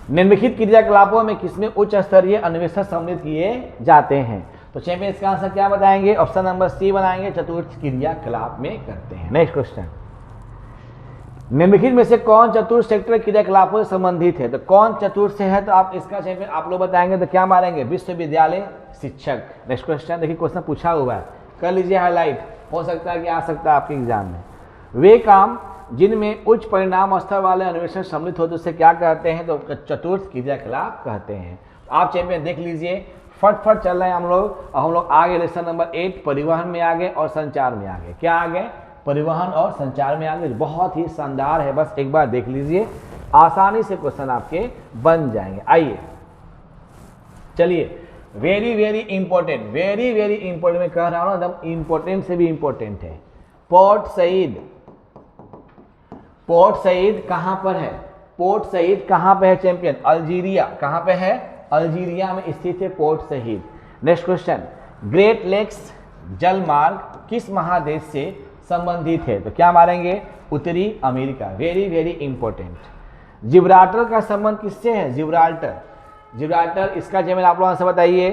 निम्नलिखित क्रियाकलापों में किसमें उच्च स्तरीय अन्वेषण सम्मिलित किए जाते हैं, तो चैंपियन इसका आंसर क्या बताएंगे, ऑप्शन नंबर सी बनाएंगे, चतुर्थ क्रियाकलाप में करते हैं। नेक्स्ट क्वेश्चन, निम्नलिखित में से कौन चतुर्थ सेक्टर क्रियाकलापों से संबंधित है, तो कौन चतुर्थ से है, तो आप इसका चैंपियन आप लोग बताएंगे, तो क्या मारेंगे, विश्वविद्यालय शिक्षक। नेक्स्ट क्वेश्चन, देखिए क्वेश्चन पूछा हुआ है, कर लीजिए हाईलाइट, हो सकता है कि आ सकता है आपके एग्जाम में। वे काम जिनमें उच्च परिणाम स्तर वाले अन्वेषण सम्मिलित होते उसे क्या कहते हैं, तो चतुर्थ क्रियाकलाप कहते हैं। आप चैंपियन देख लीजिए, फटफट चल रहे हैं हम लोग, और हम लोग आगे लेसन नंबर 8 परिवहन में आ गए और संचार में आ गए। क्या आ गए, परिवहन और संचार में आ गए, बहुत ही शानदार है, बस एक बार देख लीजिए, आसानी से क्वेश्चन आपके बन जाएंगे। आइए चलिए, very very important, very very important, मैं कह रहा हूँ ना, एकदम इंपॉर्टेंट से भी इंपॉर्टेंट है। पोर्ट सईद, पोर्ट सईद कहां पर है, पोर्ट सईद कहां पे है चैंपियन, अल्जीरिया। कहां पे है, अल्जीरिया में स्थित है Port Said. Next question, Great Lakes जल मार्ग किस महादेश से संबंधित है, तो क्या मारेंगे, उत्तरी America, very very important. Gibraltar का संबंध किससे है, जिब्राल्टर, जिब्राल्टर, इसका जमीन आप लोगों से बताइए,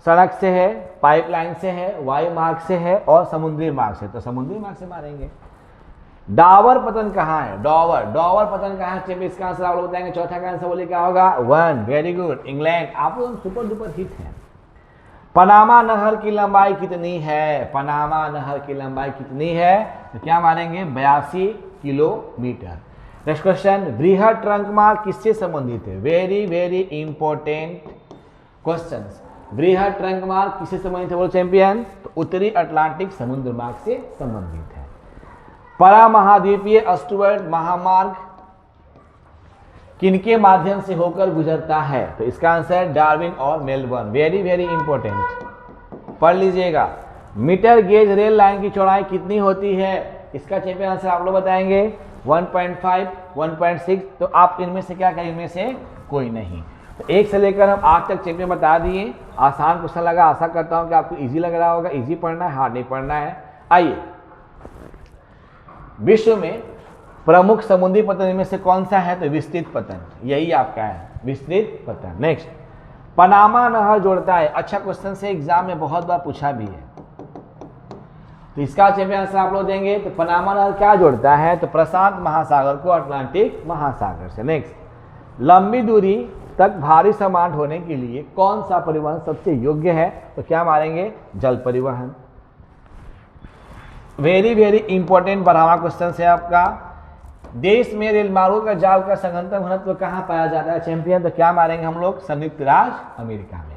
सड़क से है, पाइपलाइन से है, वायु मार्ग से है और समुद्री मार्ग से, तो समुद्री मार्ग से मारेंगे। डावर पतन कहाँ है, डॉवर, डॉवर पतन कहाँ है, इसका आंसर आप लोग बताएंगे। चौथा का आंसर बोलिए क्या होगा, 1, वेरी गुड, इंग्लैंड। आप लोग सुपर डुपर हिट हैं। पनामा नहर की लंबाई कितनी है, पनामा नहर की लंबाई कितनी है, तो क्या मानेंगे, 82 किलोमीटर। नेक्स्ट क्वेश्चन, बृहद ट्रंक मार्ग किससे संबंधित है? Very very important question. बृहद ट्रंक मार्ग किससे संबंधित है बोलो चैंपियन? तो उत्तरी अटलांटिक समुद्र मार्ग से संबंधित है। परामहाद्वीपीय अस्टुअर्ट महामार्ग किनके माध्यम से होकर गुजरता है? तो इसका आंसर डार्विन और मेलबर्न। वेरी वेरी इंपॉर्टेंट, पढ़ लीजिएगा। मीटर गेज रेल लाइन की चौड़ाई कितनी होती है? इसका चैंपियन आंसर आप लोग बताएंगे 1.5, 1.6। तो आप इनमें से क्या करें? इनमें से कोई नहीं। तो 1 से लेकर हम 8 तक चैंपियन बता दिए। आसान क्वेश्चन लगा, आशा करता हूं कि आपको इजी लग रहा होगा। इजी पढ़ना है, हार्ड नहीं पढ़ना है। आइए, विश्व में प्रमुख समुद्री पतन इनमें से कौन सा है? तो विस्तृत पतन, यही आपका है, विस्तृत पतन। नेक्स्ट, पनामा नहर जोड़ता है। अच्छा क्वेश्चन से एग्जाम में बहुत बार पूछा भी है, तो इसका चैंपियन आंसर आप लोग देंगे। तो पनामा नहर क्या जोड़ता है? तो प्रशांत महासागर को अटलांटिक महासागर से। नेक्स्ट, लंबी दूरी तक भारी सामान ढोने के लिए कौन सा परिवहन सबसे योग्य है? तो क्या मारेंगे? जल परिवहन। वेरी वेरी इंपॉर्टेंट 12वां क्वेश्चन है आपका। देश में रेल मार्गों का जाल का सघनतम घनत्व कहां पाया जाता है चैंपियन? तो क्या मारेंगे हम लोग? संयुक्त राज्य अमेरिका में।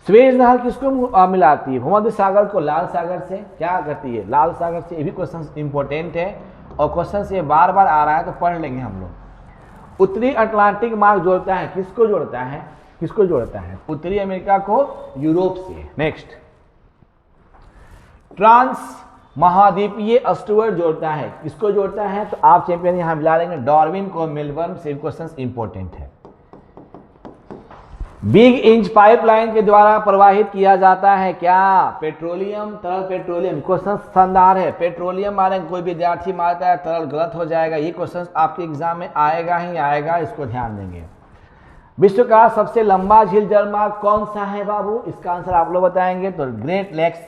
स्वेज नहर किसको मिलाती है? भूमध्य सागर को लाल सागर से। क्या करती है? लाल सागर से। ये भी क्वेश्चन इंपॉर्टेंट है और क्वेश्चन से बार बार आ रहा है, तो पढ़ लेंगे हम लोग। उत्तरी अटलांटिक मार्ग जोड़ता है, किसको जोड़ता है? किसको जोड़ता है? उत्तरी अमेरिका को यूरोप से। नेक्स्ट, ट्रांस महाद्वीपीय अस्टुअर्ट जोड़ता है, किसको जोड़ता है? तो आप चैंपियन यहां मिला लेंगे डार्विन को मेलबर्न से। क्वेश्चन इंपॉर्टेंट है। बिग इंच पाइपलाइन के द्वारा प्रवाहित किया जाता है क्या? पेट्रोलियम, तरल पेट्रोलियम। क्वेश्चन शानदार है। पेट्रोलियम मारेंगे, कोई विद्यार्थी मारता है तरल, गलत हो जाएगा। ये क्वेश्चन आपके एग्जाम में आएगा ही आएगा, इसको ध्यान देंगे। विश्व का सबसे लंबा झील जलमार्ग कौन सा है बाबू? इसका आंसर आप लोग बताएंगे। तो ग्रेट लेक्स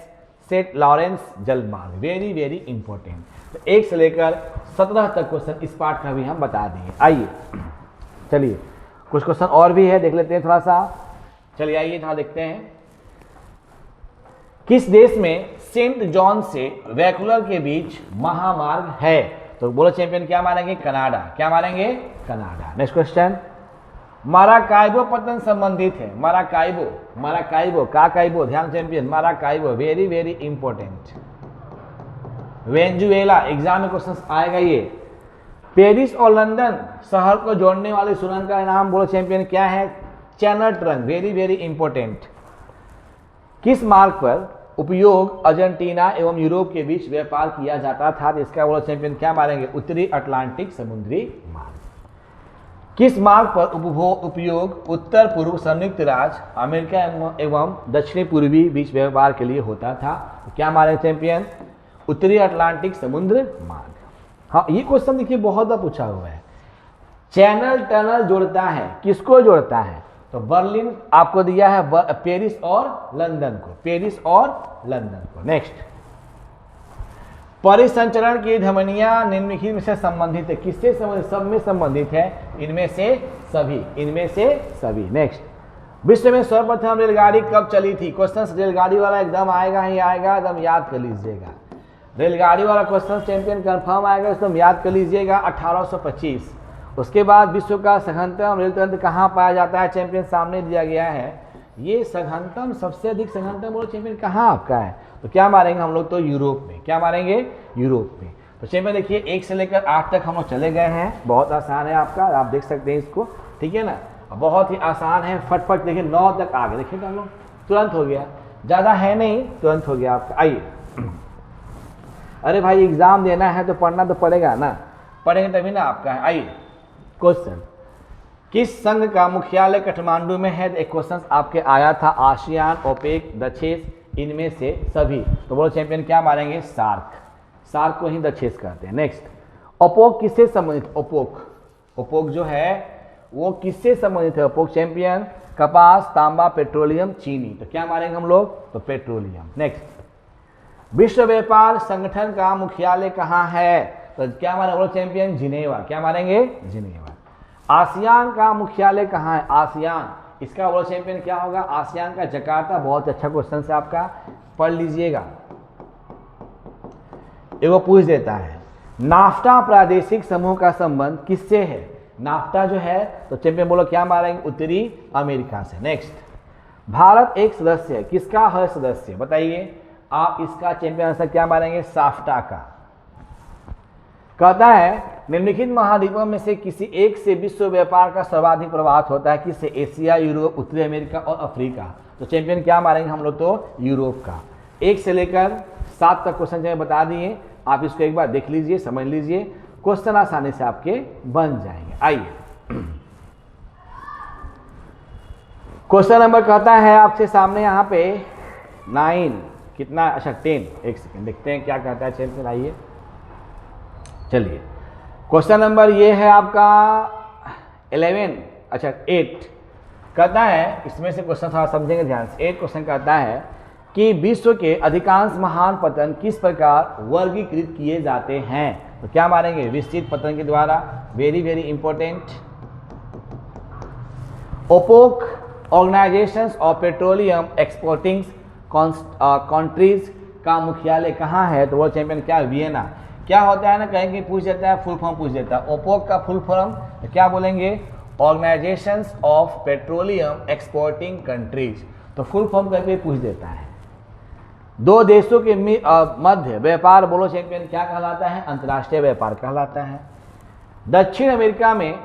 सेंट लॉरेंस जलमार्ग। Very very important. तो 1 से लेकर 17 तक क्वेश्चन इस पार्ट का भी हम बता दिए। आइए, चलिए कुछ क्वेश्चन और भी है, देख लेते हैं थोड़ा सा। चलिए आइए थोड़ा देखते हैं। किस देश में सेंट जॉन से वैंकूवर के बीच महामार्ग है? तो बोलो चैंपियन, क्या मारेंगे? कनाडा। क्या मारेंगे? कनाडा। नेक्स्ट क्वेश्चन, माराकाइबो पतन संबंधित है। माराकाइबो, माराकाइबो, काकाइबो, ध्यान champion, Maracaibo. Very very important. Venezuela, exam में क्वेश्चन आएगा ये। पेरिस और लंदन शहर को जोड़ने वाली सुरंग का नाम बोलो चैंपियन, क्या है? Channel trunk. Very very important. किस मार्ग पर उपयोग अर्जेंटीना एवं यूरोप के बीच व्यापार किया जाता था? इसका बोलो चैंपियन, क्या मारेंगे? उत्तरी अटलांटिक समुद्री मार्ग। किस मार्ग पर उपयोग उत्तर पूर्व संयुक्त राज्य अमेरिका एवं दक्षिणी पूर्वी बीच व्यापार के लिए होता था? तो क्या मारेंगे चैंपियन? उत्तरी अटलांटिक समुद्र मार्ग। हाँ, ये क्वेश्चन देखिए बहुत बार पूछा हुआ है। चैनल टनल जोड़ता है, किसको जोड़ता है? तो बर्लिन आपको दिया है, पेरिस और लंदन को। पेरिस और लंदन को। नेक्स्ट, परिसंचरण की धमनियां निम्नलिखित में से संबंधित है। किससे संबंधित? सब में संबंधित है, इनमें से सभी, इनमें से सभी। नेक्स्ट, विश्व में सर्वप्रथम रेलगाड़ी कब चली थी? क्वेश्चन रेलगाड़ी वाला एकदम आएगा ही आएगा, एकदम याद कर लीजिएगा। रेलगाड़ी वाला क्वेश्चन चैंपियन कंफर्म आएगा, एकदम याद कर लीजिएगा। 1825। उसके बाद विश्व का सघनतम रेल तंत्र कहाँ पाया जाता है चैंपियन? सामने दिया गया है। ये सघनतम, सबसे अधिक सघनतम बोलो चैंपियन कहाँ आपका है? तो क्या मारेंगे हम लोग? तो यूरोप में। क्या मारेंगे? यूरोप में। तो चैंपियन देखिए 1 से लेकर 8 तक हम लोग चले गए हैं। बहुत आसान है आपका, आप देख सकते हैं इसको, ठीक है ना? बहुत ही आसान है। फटफट देखिए 9 तक आ गए। देखिए हम लोग तुरंत हो गया, ज़्यादा है नहीं, तुरंत हो गया आपका। आइए, अरे भाई एग्जाम देना है तो पढ़ना तो पड़ेगा ना, पढ़ेंगे तभी ना आपका है। आइए, क्वेश्चन, किस संघ का मुख्यालय काठमांडू में है? एक क्वेश्चन आपके आया था। आसियान, ओपेक, दक्षेस, इनमें से सभी। तो बोलो चैंपियन, क्या मारेंगे? सार्क। सार्क को ही दक्षेस कहते हैं। नेक्स्ट, ओपोक किससे संबंधित? ओपोक, ओपोक जो है वो किससे संबंधित है? ओपोक चैंपियन, कपास, तांबा, पेट्रोलियम, चीनी। तो क्या मारेंगे हम लोग? तो पेट्रोलियम। नेक्स्ट, विश्व व्यापार संगठन का मुख्यालय कहाँ है? तो क्या मारेंगे बोलो चैंपियन? जिनेवा। क्या मारेंगे? जिनेवा। आसियान का मुख्यालय कहाँ है? आसियान, इसका बोलो चैंपियन क्या होगा? आसियान का जकार्ता। बहुत अच्छा क्वेश्चन है आपका, पढ़ लीजिएगा। एगो पूछ देता है, नाफ्टा प्रादेशिक समूह का संबंध किससे है? नाफ्टा जो है तो चैंपियन बोलो क्या मारेंगे? उत्तरी अमेरिका से। नेक्स्ट, भारत एक सदस्य है, किसका है सदस्य बताइए आप? इसका चैंपियन आंसर क्या मारेंगे? साफ्टा का। कहता है निम्नलिखित महाद्वीपों में से किसी एक से विश्व व्यापार का सर्वाधिक प्रभावित होता है, किससे? एशिया, यूरोप, उत्तरी अमेरिका और अफ्रीका। तो चैंपियन क्या मारेंगे हम लोग? तो यूरोप का। 1 से लेकर 7 तक क्वेश्चन जो बता दिए, आप इसको एक बार देख लीजिए, समझ लीजिए, क्वेश्चन आसानी से आपके बन जाएंगे। आइए क्वेश्चन नंबर कहता है आपके सामने यहाँ पे 9 कितना, अच्छा 10, एक सेकेंड देखते हैं क्या कहता है चैंपियन। आइए चलिए, क्वेश्चन नंबर ये है आपका 11, अच्छा 8 कहता है, इसमें से क्वेश्चन थोड़ा समझेंगे ध्यान से। 8 क्वेश्चन कहता है कि विश्व के अधिकांश महान पतन किस प्रकार वर्गीकृत किए जाते हैं? तो क्या मारेंगे? विस्तृत पतन के द्वारा। Very very important. OPEC organisations of petroleum exporting countries का मुख्यालय कहाँ है? तो वो चैंपियन क्या? वियना। क्या होता है ना, कहेंगे पूछ देता है, फुल फॉर्म पूछ देता है। ओपेक का फुल फॉर्म तो क्या बोलेंगे? Organisations of petroleum exporting countries. तो फुल फॉर्म करके पूछ देता है। 2 देशों के मध्य व्यापार बोलो चैंपियन क्या कहलाता है? अंतर्राष्ट्रीय व्यापार कहलाता है। दक्षिण अमेरिका में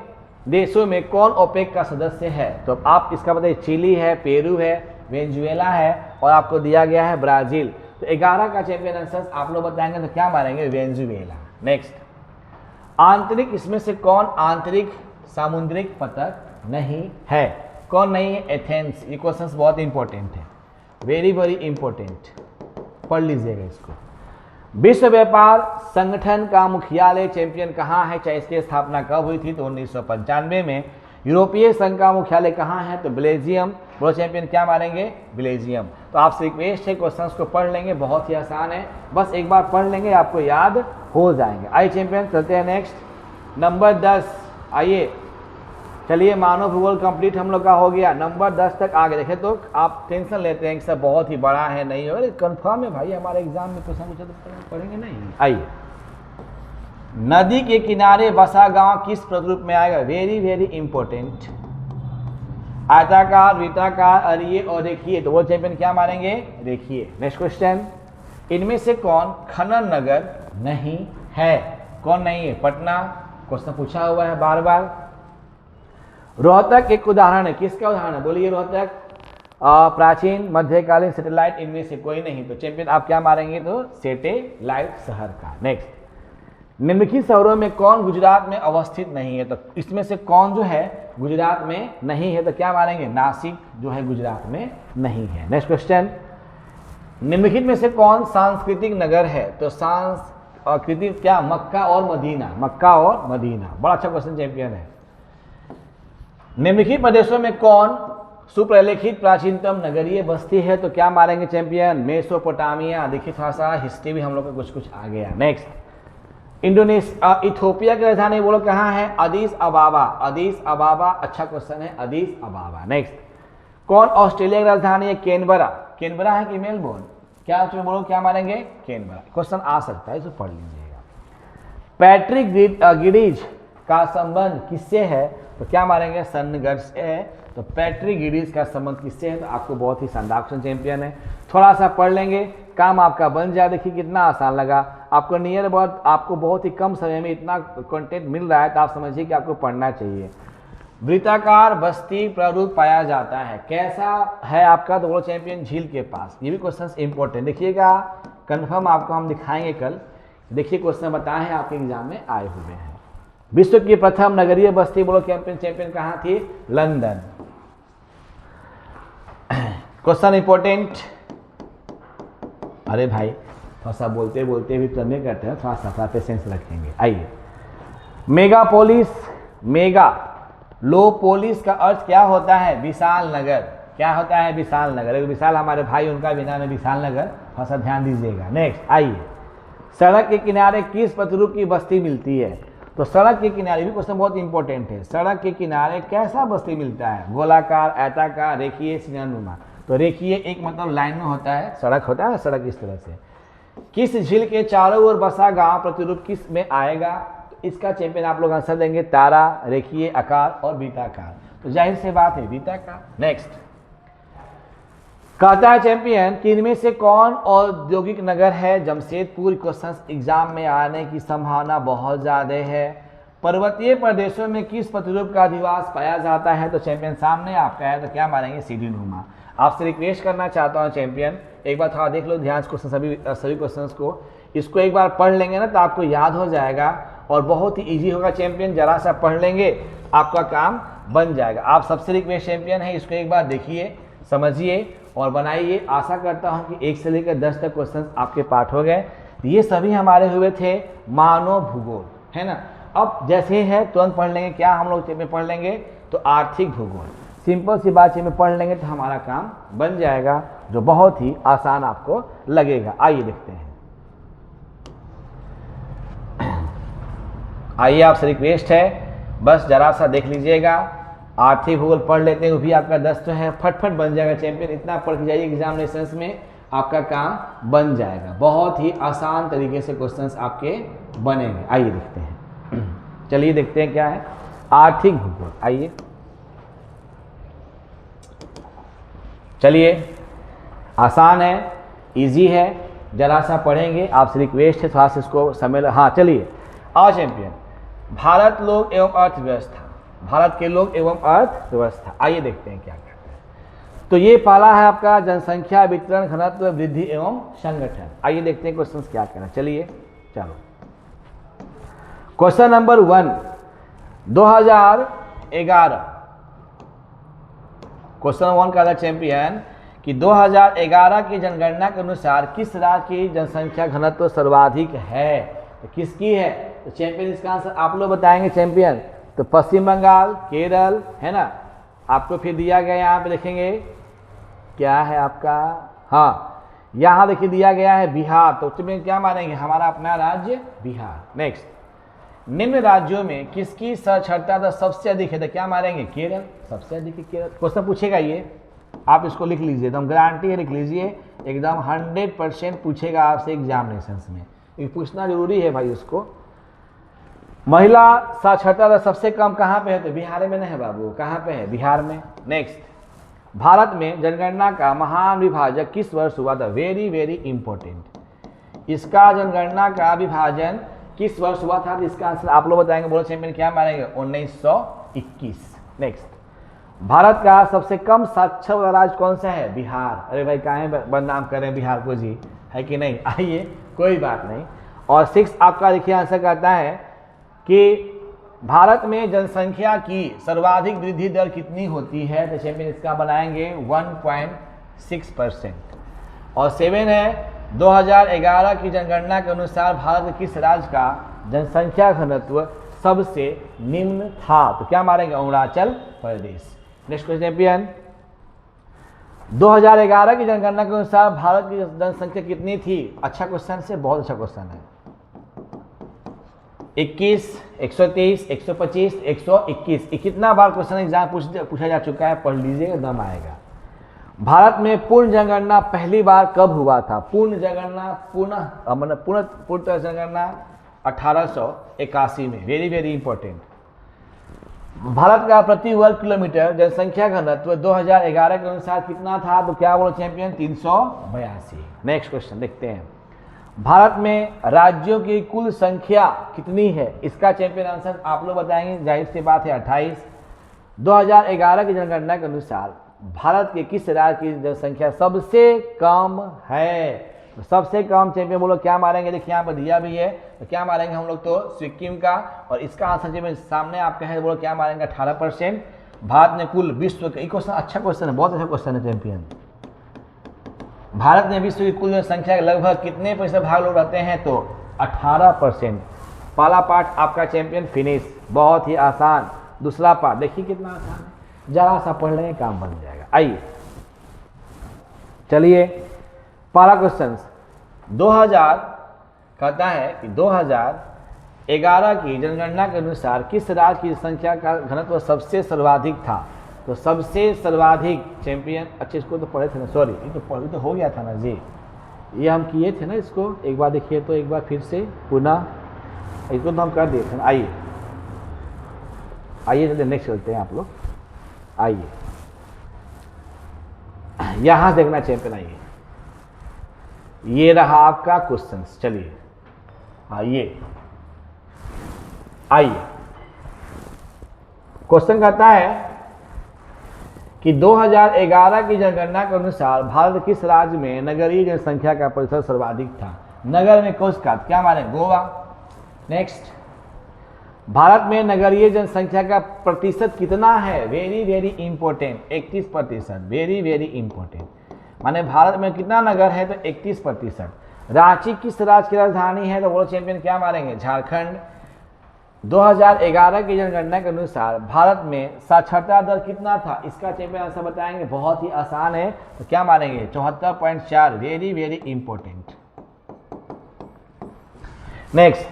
देशों में कौन ओपेक का सदस्य है? तो आप इसका बताइए। चिली है, पेरू है, वेनेजुएला है और आपको दिया गया है ब्राजील। तो 11 का चैंपियन आंसर आप लोग बताएंगे तो क्या मारेंगे? वेनेजुएला। नेक्स्ट, आंतरिक इसमें से कौन आंतरिक सामुद्रिक पतक नहीं है? कौन नहीं है? एथेंस। ये क्वेश्चन बहुत इंपॉर्टेंट है, वेरी वेरी इंपॉर्टेंट, पढ़ लीजिएगा इसको। विश्व व्यापार संगठन का मुख्यालय चैंपियन कहाँ है? चाहे इसकी स्थापना कब हुई थी? तो 1995 में। यूरोपीय संघ का मुख्यालय कहाँ है? तो बेल्जियम। बोलो चैंपियन क्या मारेंगे? बेल्जियम। तो आपसे रिक्वेस्ट है क्वेश्चंस को पढ़ लेंगे, बहुत ही आसान है, बस एक बार पढ़ लेंगे आपको याद हो जाएंगे। आइए चैंपियन चलते हैं नेक्स्ट, नंबर 10। आइए चलिए, मानव भूगोल कंप्लीट हम लोग का हो गया, नंबर 10 तक आगे देखें। तो आप टेंशन लेते हैं कि सब बहुत ही बड़ा है, नहीं है, कंफर्म है भाई, हमारे एग्जाम में क्वेश्चन पूछा तो पढ़ेंगे नहीं। आइए, नदी के किनारे बसा गांव किस प्ररूप में आएगा? Very very important. आयताकार, वृत्ताकार, अरिये और रेखीय। तो वो चैंपियन क्या मारेंगे? रेखीय। नेक्स्ट क्वेश्चन, इनमें से कौन खनन नगर नहीं है? कौन नहीं है? पटना। क्वेश्चन पूछा हुआ है बार बार। रोहतक एक उदाहरण है, किसका उदाहरण है? बोलिए रोहतक। प्राचीन मध्यकालीन सैटेलाइट, इनमें से कोई नहीं। तो चैंपियन आप क्या मारेंगे? तो सैटेलाइट शहर का। नेक्स्ट, निम्नलिखित शहरों में कौन गुजरात में अवस्थित नहीं है? तो इसमें से कौन जो है गुजरात में नहीं है? तो क्या मारेंगे? नासिक जो है गुजरात में नहीं है। नेक्स्ट क्वेश्चन, निम्नलिखित में से कौन सांस्कृतिक नगर है? तो सांस्कृतिक क्या? मक्का और मदीना। मक्का और मदीना, बड़ा अच्छा क्वेश्चन चैंपियन है। निम्नलिखित प्रदेशों में कौन सुप्रलेखित प्राचीनतम नगरीय बस्ती है? तो क्या मारेंगे चैंपियन? मेसोपोटामिया। देखिए थोड़ा सा हिस्ट्री भी हम लोग का कुछ आ गया। नेक्स्ट, इथोपिया की राजधानी बोलो कहाँ है? अदीस अबाबा। अदीस अबाबा, अच्छा क्वेश्चन है, अदीस अबाबा। नेक्स्ट, कौन ऑस्ट्रेलिया की राजधानी है? कैनबरा। कैनबरा है कि मेलबोर्न? क्या बोलो क्या मारेंगे? कैनबरा। क्वेश्चन आ सकता है, इसे पढ़ लीजिएगा। पैट्रिक गिडीज का संबंध किससे है? तो क्या मारेंगे? सनगढ़ से है। तो पैट्रिक गिडीज का संबंध किससे है? तो आपको बहुत ही शानदार क्वेश्चन चैंपियन है, थोड़ा सा पढ़ लेंगे, काम आपका बन जाए। देखिए कितना आसान लगा आपको, नियर अबाउट आपको बहुत ही कम समय में इतना कंटेंट मिल रहा है, तो आप समझिए कि आपको पढ़ना चाहिए। वृत्ताकार बस्ती प्रारूप पाया जाता है, कैसा है आपका? तो वो चैंपियन झील के पास। ये भी क्वेश्चन इंपॉर्टेंट, देखिएगा कंफर्म आपको हम दिखाएंगे कल। देखिए क्वेश्चन बताए हैं आपके एग्जाम में आए हुए हैं। विश्व की प्रथम नगरीय बस्ती बोलो चैंपियन कहाँ थी? लंदन। Question important. अरे भाई थोड़ा सा बोलते बोलते भी करने करते हैं, थोड़ा सा पेशेंस रखेंगे। आइए, मेगापोलिस, मेगा लोपोलिस का अर्थ क्या होता है? विशाल नगर। क्या होता है? विशाल नगर। विशाल हमारे भाई, उनका भी नाम है विशाल नगर, थोड़ा सा ध्यान दीजिएगा। नेक्स्ट, आइए, सड़क के किनारे किस प्रतिरूप की बस्ती मिलती है? तो सड़क के किनारे भी क्वेश्चन बहुत इंपॉर्टेंट है। सड़क के किनारे कैसा बस्ती मिलता है? गोलाकार, आयताकार, रेखीय, सिनानुमा। तो रेखीय एक मतलब लाइन में होता है, सड़क होता है ना, सड़क इस तरह से। किस झील के चारों ओर बसा गांव प्रतिरूप किस में आएगा? तो इसका चैंपियन आप लोग आंसर देंगे तारा, रेखीय, आकार और वृत्ताकार। तो जाहिर सी बात है वृत्ताकार। नेक्स्ट कहता है चैंपियन कि इनमें से कौन औद्योगिक नगर है? जमशेदपुर। क्वेश्चन एग्जाम में आने की संभावना बहुत ज्यादा है। पर्वतीय प्रदेशों में किस प्रतिरूप का अधिवास पाया जाता है? तो चैंपियन सामने आपका है, तो क्या मारेंगे? सीढ़ी नुमा। आपसे रिक्वेस्ट करना चाहता हूं चैंपियन, एक बार थोड़ा देख लो ध्यान से क्वेश्चन, सभी क्वेश्चंस को, इसको एक बार पढ़ लेंगे ना तो आपको याद हो जाएगा और बहुत ही इजी होगा चैंपियन। जरा सा पढ़ लेंगे आपका काम बन जाएगा। आप सबसे रिक्वेस्ट चैंपियन है, इसको एक बार देखिए, समझिए और बनाइए। आशा करता हूं कि 1 से लेकर 10 तक क्वेश्चन आपके पाठ हो गए। ये सभी हमारे हुए थे मानव भूगोल, है ना। अब जैसे है तुरंत पढ़ लेंगे। क्या हम लोग में पढ़ लेंगे? तो आर्थिक भूगोल, सिंपल सी बात में पढ़ लेंगे तो हमारा काम बन जाएगा, जो बहुत ही आसान आपको लगेगा। आइए देखते हैं। आइए आपसे रिक्वेस्ट है, बस जरा सा देख लीजिएगा। आर्थिक भूगोल पढ़ लेते हैं, वो भी आपका 10 तो है, फटफट बन जाएगा चैंपियन। इतना पढ़ के जाइए एग्जामिनेशंस में, आपका काम बन जाएगा। बहुत ही आसान तरीके से क्वेश्चंस आपके बनेंगे। आइए देखते हैं। चलिए देखते हैं क्या है आर्थिक भूगोल। आइए चलिए, आसान है, इजी है, जरा सा पढ़ेंगे। आपसे रिक्वेस्ट है थोड़ा सा इसको समय। हाँ चलिए, आओ चैंपियन। भारत लोग एवं अर्थव्यवस्था, भारत के लोग एवं अर्थव्यवस्था। आइए देखते हैं क्या कहते हैं। तो ये पहला है आपका जनसंख्या, वितरण, घनत्व, वृद्धि एवं संगठन। आइए देखते हैं क्वेश्चन क्या कहना। चलिए चलो, क्वेश्चन नंबर 1, 2011। क्वेश्चन 1 का था चैंपियन कि 2011 की जनगणना के अनुसार किस राज्य की जनसंख्या घनत्व सर्वाधिक है? तो किसकी है? तो चैंपियन इसका आंसर आप लोग बताएंगे चैंपियन। तो पश्चिम बंगाल, केरल, है ना। आपको फिर दिया गया, यहाँ पे देखेंगे क्या है आपका, हाँ यहाँ देखिए दिया गया है बिहार। तो चैंपियन क्या मानेंगे? हमारा अपना राज्य बिहार। नेक्स्ट, निम्न राज्यों में किसकी साक्षरता दर सबसे अधिक है? तो क्या मारेंगे? केरल, सबसे अधिक है केरल। क्वेश्चन पूछेगा ये, आप इसको लिख लीजिए, एकदम गारंटी है, लिख लीजिए, एकदम 100% पूछेगा आपसे एग्जामिनेशंस में। ये पूछना जरूरी है भाई उसको। महिला साक्षरता दर सबसे कम कहाँ पे है? तो बिहार में नहीं है बाबू, कहाँ पे है? बिहार में। नेक्स्ट, भारत में जनगणना का महान विभाजक किस वर्ष हुआ था? Very very important. इसका जनगणना का विभाजन किस वर्ष हुआ था? इसका आंसर आप लोग बताएंगे। बोलो चैंपियन क्या मानेंगे? 1921। नेक्स्ट, भारत का सबसे कम साक्षर राज्य कौन सा है? बिहार। अरे भाई काहे बदनाम करें बिहार को जी, है कि नहीं? आइए कोई बात नहीं। और 6 आपका देखिए आंसर करता है कि भारत में जनसंख्या की सर्वाधिक वृद्धि दर कितनी होती है? तो चैंपियन इसका बनाएंगे 1.6%। और 7 है 2011 की जनगणना के अनुसार भारत के किस राज्य का जनसंख्या घनत्व सबसे निम्न था? तो क्या मारेंगे? Arunachal Pradesh. Next question champion, 2011 की जनगणना के अनुसार भारत की जनसंख्या कितनी थी? अच्छा क्वेश्चन से, बहुत अच्छा क्वेश्चन है। 21, 123, 125, 121। कितना बार क्वेश्चन एग्जाम पूछा जा चुका है, पढ़ लीजिएगा, दम आएगा। भारत में पूर्ण जनगणना पहली बार कब हुआ था? पूर्ण जनगणना, पूर्ण जनगणना 1881 में। Very very important. भारत का प्रति वर्ग किलोमीटर जनसंख्या घनत्व 2011 के अनुसार कितना था? तो क्या बोलो चैंपियन? 382। नेक्स्ट क्वेश्चन देखते हैं, भारत में राज्यों की कुल संख्या कितनी है? इसका चैंपियन आंसर आप लोग बताएंगे, जाहिर सी बात है 28। 2011 की जनगणना के अनुसार भारत के किस राज्य की जनसंख्या सबसे कम है? सबसे कम चैंपियन बोलो क्या मारेंगे? देखिए यहाँ पर दिया भी है, तो क्या मारेंगे हम लोग? तो सिक्किम का। और इसका आंसर चैंपियन सामने आपका है, बोलो क्या मारेंगे? 18%। भारत ने कुल विश्व का, क्वेश्चन अच्छा क्वेश्चन है, बहुत अच्छा क्वेश्चन है चैंपियन। भारत ने विश्व की कुल जनसंख्या के लगभग कितने % भाग लोग रहते हैं? तो 18%। पहला पार्ट आपका चैंपियन फिनिश, बहुत ही आसान। दूसरा पार्ट देखिए कितना आसान है, जरा सा पढ़ लेंगे काम बन जाएगा। आइए चलिए, पहला क्वेश्चन 2000 कहता है कि 2011 की जनगणना के अनुसार किस राज्य की संख्या का घनत्व सबसे सर्वाधिक था? तो सबसे सर्वाधिक चैंपियन, अच्छे इसको तो पढ़े थे ना, सॉरी ये तो हो गया था ना जी, ये हम किए थे ना, इसको एक बार देखिए तो, एक बार फिर से पुनः, इसको तो हम कर दिए थे ना। आइए आइए चलिए नेक्स्ट चलते हैं आप लोग। आइए यहां से देखना चैंपियन। आइए ये रहा आपका क्वेश्चन। चलिए आइए आइए, क्वेश्चन कहता है कि 2011 की जनगणना के अनुसार भारत किस राज्य में नगरीय जनसंख्या का प्रतिशत सर्वाधिक था? नगर में कोष का क्या माने? गोवा। नेक्स्ट, भारत में नगरीय जनसंख्या का प्रतिशत कितना है? Very very important, 31%। Very very important, माने भारत में कितना नगर है? तो 31%। रांची किस राज्य की राजधानी है? तो बोलो चैंपियन क्या मारेंगे? झारखंड। 2011 की जनगणना के अनुसार भारत में साक्षरता दर कितना था? इसका चैंपियन आंसर बताएंगे, बहुत ही आसान है, तो क्या मानेंगे? 74.4। Very very important. नेक्स्ट,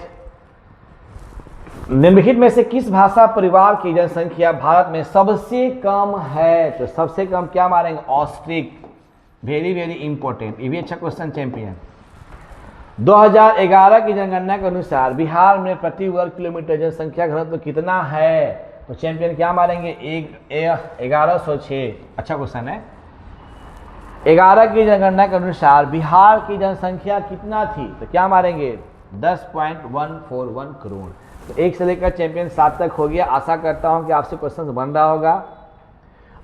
निम्नलिखित में से किस भाषा परिवार की जनसंख्या भारत में सबसे कम है? तो सबसे कम क्या मारेंगे? ऑस्ट्रिक। वेरी वेरी इंपॉर्टेंट, ये भी अच्छा क्वेश्चन चैंपियन। 2011 की जनगणना के अनुसार बिहार में प्रति वर्ग किलोमीटर जनसंख्या घनत्व कितना है? तो चैंपियन क्या मारेंगे? 1106। अच्छा क्वेश्चन है। 11 की जनगणना के अनुसार बिहार की जनसंख्या कितना थी? तो क्या मारेंगे? 10.141 करोड़। तो 1 से लेकर चैंपियन 7 तक हो गया। आशा करता हूं कि आपसे क्वेश्चन बन रहा होगा।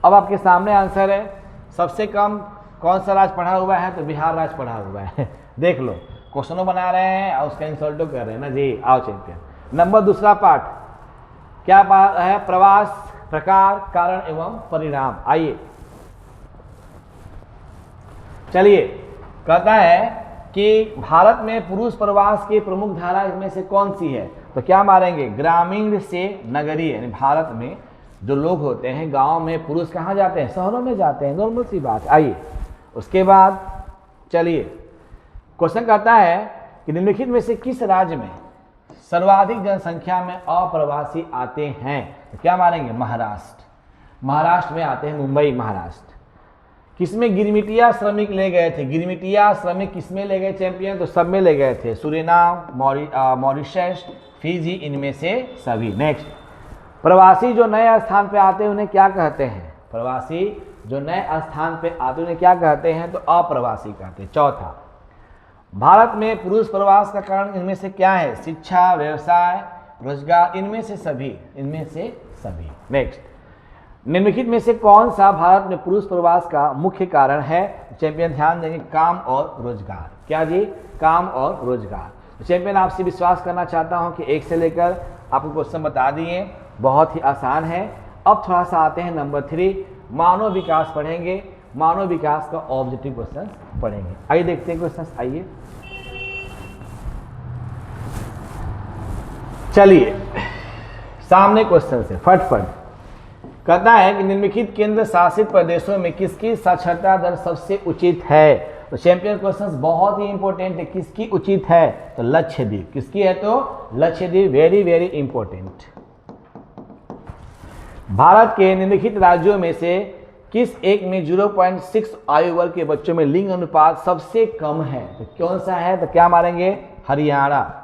अब आपके सामने आंसर है। सबसे कम कौन सा राज्य पढ़ा हुआ है? तो बिहार राज्य पढ़ा हुआ है। देख लो, क्वेश्चनों बना रहे हैं और उसका इंसल्टो कर रहे हैं ना जी। आओ चैंपियन, नंबर दूसरा पार्ट क्या है? प्रवास, प्रकार, कारण एवं परिणाम। आइए चलिए, कहता है कि भारत में पुरुष प्रवास की प्रमुख धारा इनमें से कौन सी है? तो क्या मारेंगे? ग्रामीण से नगरीय, यानी भारत में जो लोग होते हैं गांव में, पुरुष कहाँ जाते हैं? शहरों में जाते हैं, नॉर्मल सी बात। आइए उसके बाद चलिए, क्वेश्चन कहता है कि निम्नलिखित में से किस राज्य में सर्वाधिक जनसंख्या में अप्रवासी आते हैं? तो क्या मारेंगे? महाराष्ट्र। महाराष्ट्र में आते हैं, मुंबई महाराष्ट्र। किसमें गिरमिटिया श्रमिक ले गए थे? गिरमिटिया श्रमिक किसमें ले गए चैंपियन? तो सब में ले गए थे, सुरीनाम, मॉरिशस, फिजी, इनमें से सभी। नेक्स्ट, प्रवासी जो नए स्थान पे आते हैं उन्हें क्या कहते हैं? प्रवासी जो नए स्थान पे आते हैं उन्हें क्या कहते हैं? तो अप्रवासी कहते हैं। चौथा, भारत में पुरुष प्रवास का कारण इनमें से क्या है? शिक्षा, व्यवसाय, रोजगार, इनमें से सभी। इनमें से सभी। नेक्स्ट, निम्नलिखित में से कौन सा भारत में पुरुष प्रवास का मुख्य कारण है? चैंपियन ध्यान देंगे, काम और रोजगार। क्या जी? काम और रोजगार। चैंपियन आपसे विश्वास करना चाहता हूं कि 1 से लेकर आपको क्वेश्चन बता दिए, बहुत ही आसान है। अब थोड़ा सा आते हैं नंबर 3, मानव विकास पढ़ेंगे। मानव विकास का ऑब्जेक्टिव क्वेश्चन पढ़ेंगे। आइए देखते हैं क्वेश्चन। आइए चलिए सामने क्वेश्चन से फटफट कहता है कि निम्नलिखित केंद्र शासित प्रदेशों में किसकी साक्षरता दर सबसे उचित है? तो चैंपियन क्वेश्चन बहुत ही इंपॉर्टेंट है। किसकी उचित है? तो लक्षद्वीप। किसकी है? तो Lakshadweep. Very very important. Bharat के निम्नलिखित राज्यों में से किस एक में 0.6 आयु वर्ग के बच्चों में लिंग अनुपात सबसे कम है? तो कौन सा है? तो क्या मारेंगे? हरियाणा।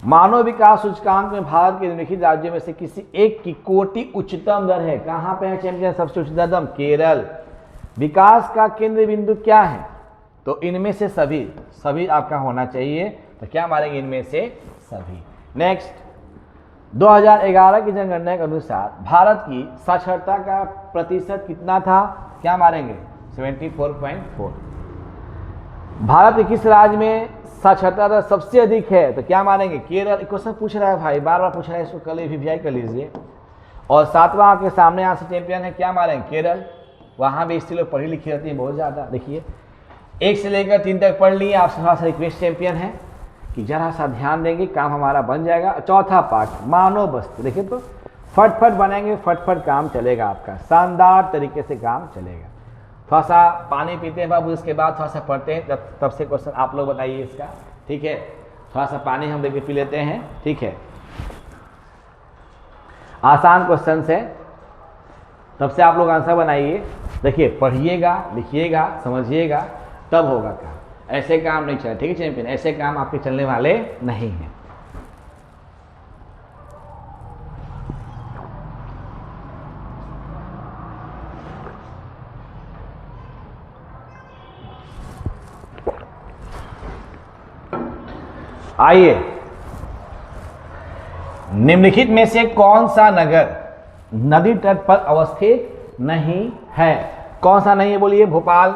मानव विकास सूचकांक में भारत के निम्नलिखित राज्यों में से किसी एक की कोटि उच्चतम दर है? कहां पे है चैंपियन सबसे उच्चतम? केरल। विकास का केंद्र बिंदु क्या है? तो इनमें से सभी। सभी आपका होना चाहिए, तो क्या मारेंगे? इनमें से सभी। नेक्स्ट, 2011 की जनगणना के अनुसार भारत की साक्षरता का प्रतिशत कितना था? क्या मारेंगे? 74.4। भारत के किस राज्य में साक्षरता दर सबसे अधिक है? तो क्या मानेंगे? केरल। क्वेश्चन पूछ रहा है भाई, बार बार पूछ रहा है, इसको कल रिवाइज कर लीजिए। और 7वां आपके सामने आंसर चैंपियन है, क्या मारेंगे? केरल। वहां भी स्त्री लोग पढ़ी लिखी रहती है बहुत ज्यादा। देखिए 1 से लेकर 3 तक पढ़ लिए। आपसे थोड़ा सा रिक्वेस्ट चैंपियन है कि जरा सा ध्यान देंगे, काम हमारा बन जाएगा। चौथा पार्ट, मानव वस्तु। देखिए तो फटफट बनेंगे, फटफट काम चलेगा आपका, शानदार तरीके से काम चलेगा। थोड़ा सा पानी पीते हैं बाबू, इसके बाद थोड़ा सा पढ़ते हैं, तब से क्वेश्चन आप लोग बताइए इसका, ठीक है। थोड़ा सा पानी हम लेके पी लेते हैं, ठीक है। आसान क्वेश्चन है, तब से आप लोग आंसर बनाइए। देखिए पढ़िएगा, लिखिएगा, समझिएगा, तब होगा काम। ऐसे काम नहीं चले, ठीक है चैंपियन, ऐसे काम आपके चलने वाले नहीं हैं। आइए, निम्नलिखित में से कौन सा नगर नदी तट पर अवस्थित नहीं है? कौन सा नहीं है बोलिए? भोपाल।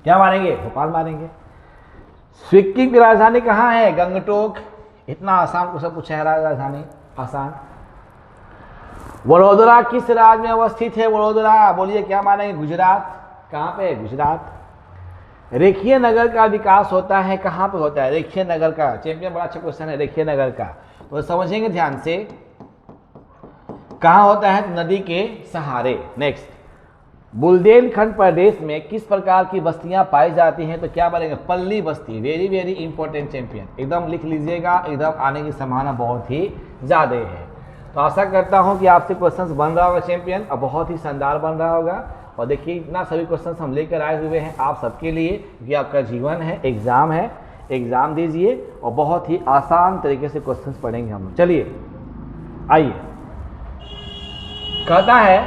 क्या मारेंगे? भोपाल मारेंगे। सिक्किम की राजधानी कहाँ है? गंगटोक। इतना आसान को सब पूछा है, राजधानी आसान। वडोदरा किस राज्य में अवस्थित है? वडोदरा बोलिए, क्या मानेंगे? गुजरात। कहाँ पे है? गुजरात। रेखीय नगर का विकास होता है कहाँ पे होता है? रेखीय नगर का, चैंपियन बड़ा अच्छा क्वेश्चन है, रेखीय नगर का तो समझेंगे ध्यान से, कहाँ होता है? नदी के सहारे। नेक्स्ट, बुंदेलखंड प्रदेश में किस प्रकार की बस्तियां पाई जाती हैं? तो क्या बोलेंगे? पल्ली बस्ती। वेरी वेरी इंपॉर्टेंट चैंपियन, एकदम लिख लीजिएगा, एकदम आने की संभावना बहुत ही ज़्यादा है। तो आशा करता हूं कि आपसे क्वेश्चंस बन रहा होगा चैंपियन, और बहुत ही शानदार बन रहा होगा। और देखिए इतना सभी क्वेश्चंस हम लेकर आए हुए हैं आप सबके लिए, क्योंकि आपका जीवन है, एग्ज़ाम है, एग्ज़ाम दीजिए और बहुत ही आसान तरीके से क्वेश्चंस पढ़ेंगे हम। चलिए आइए, कहता है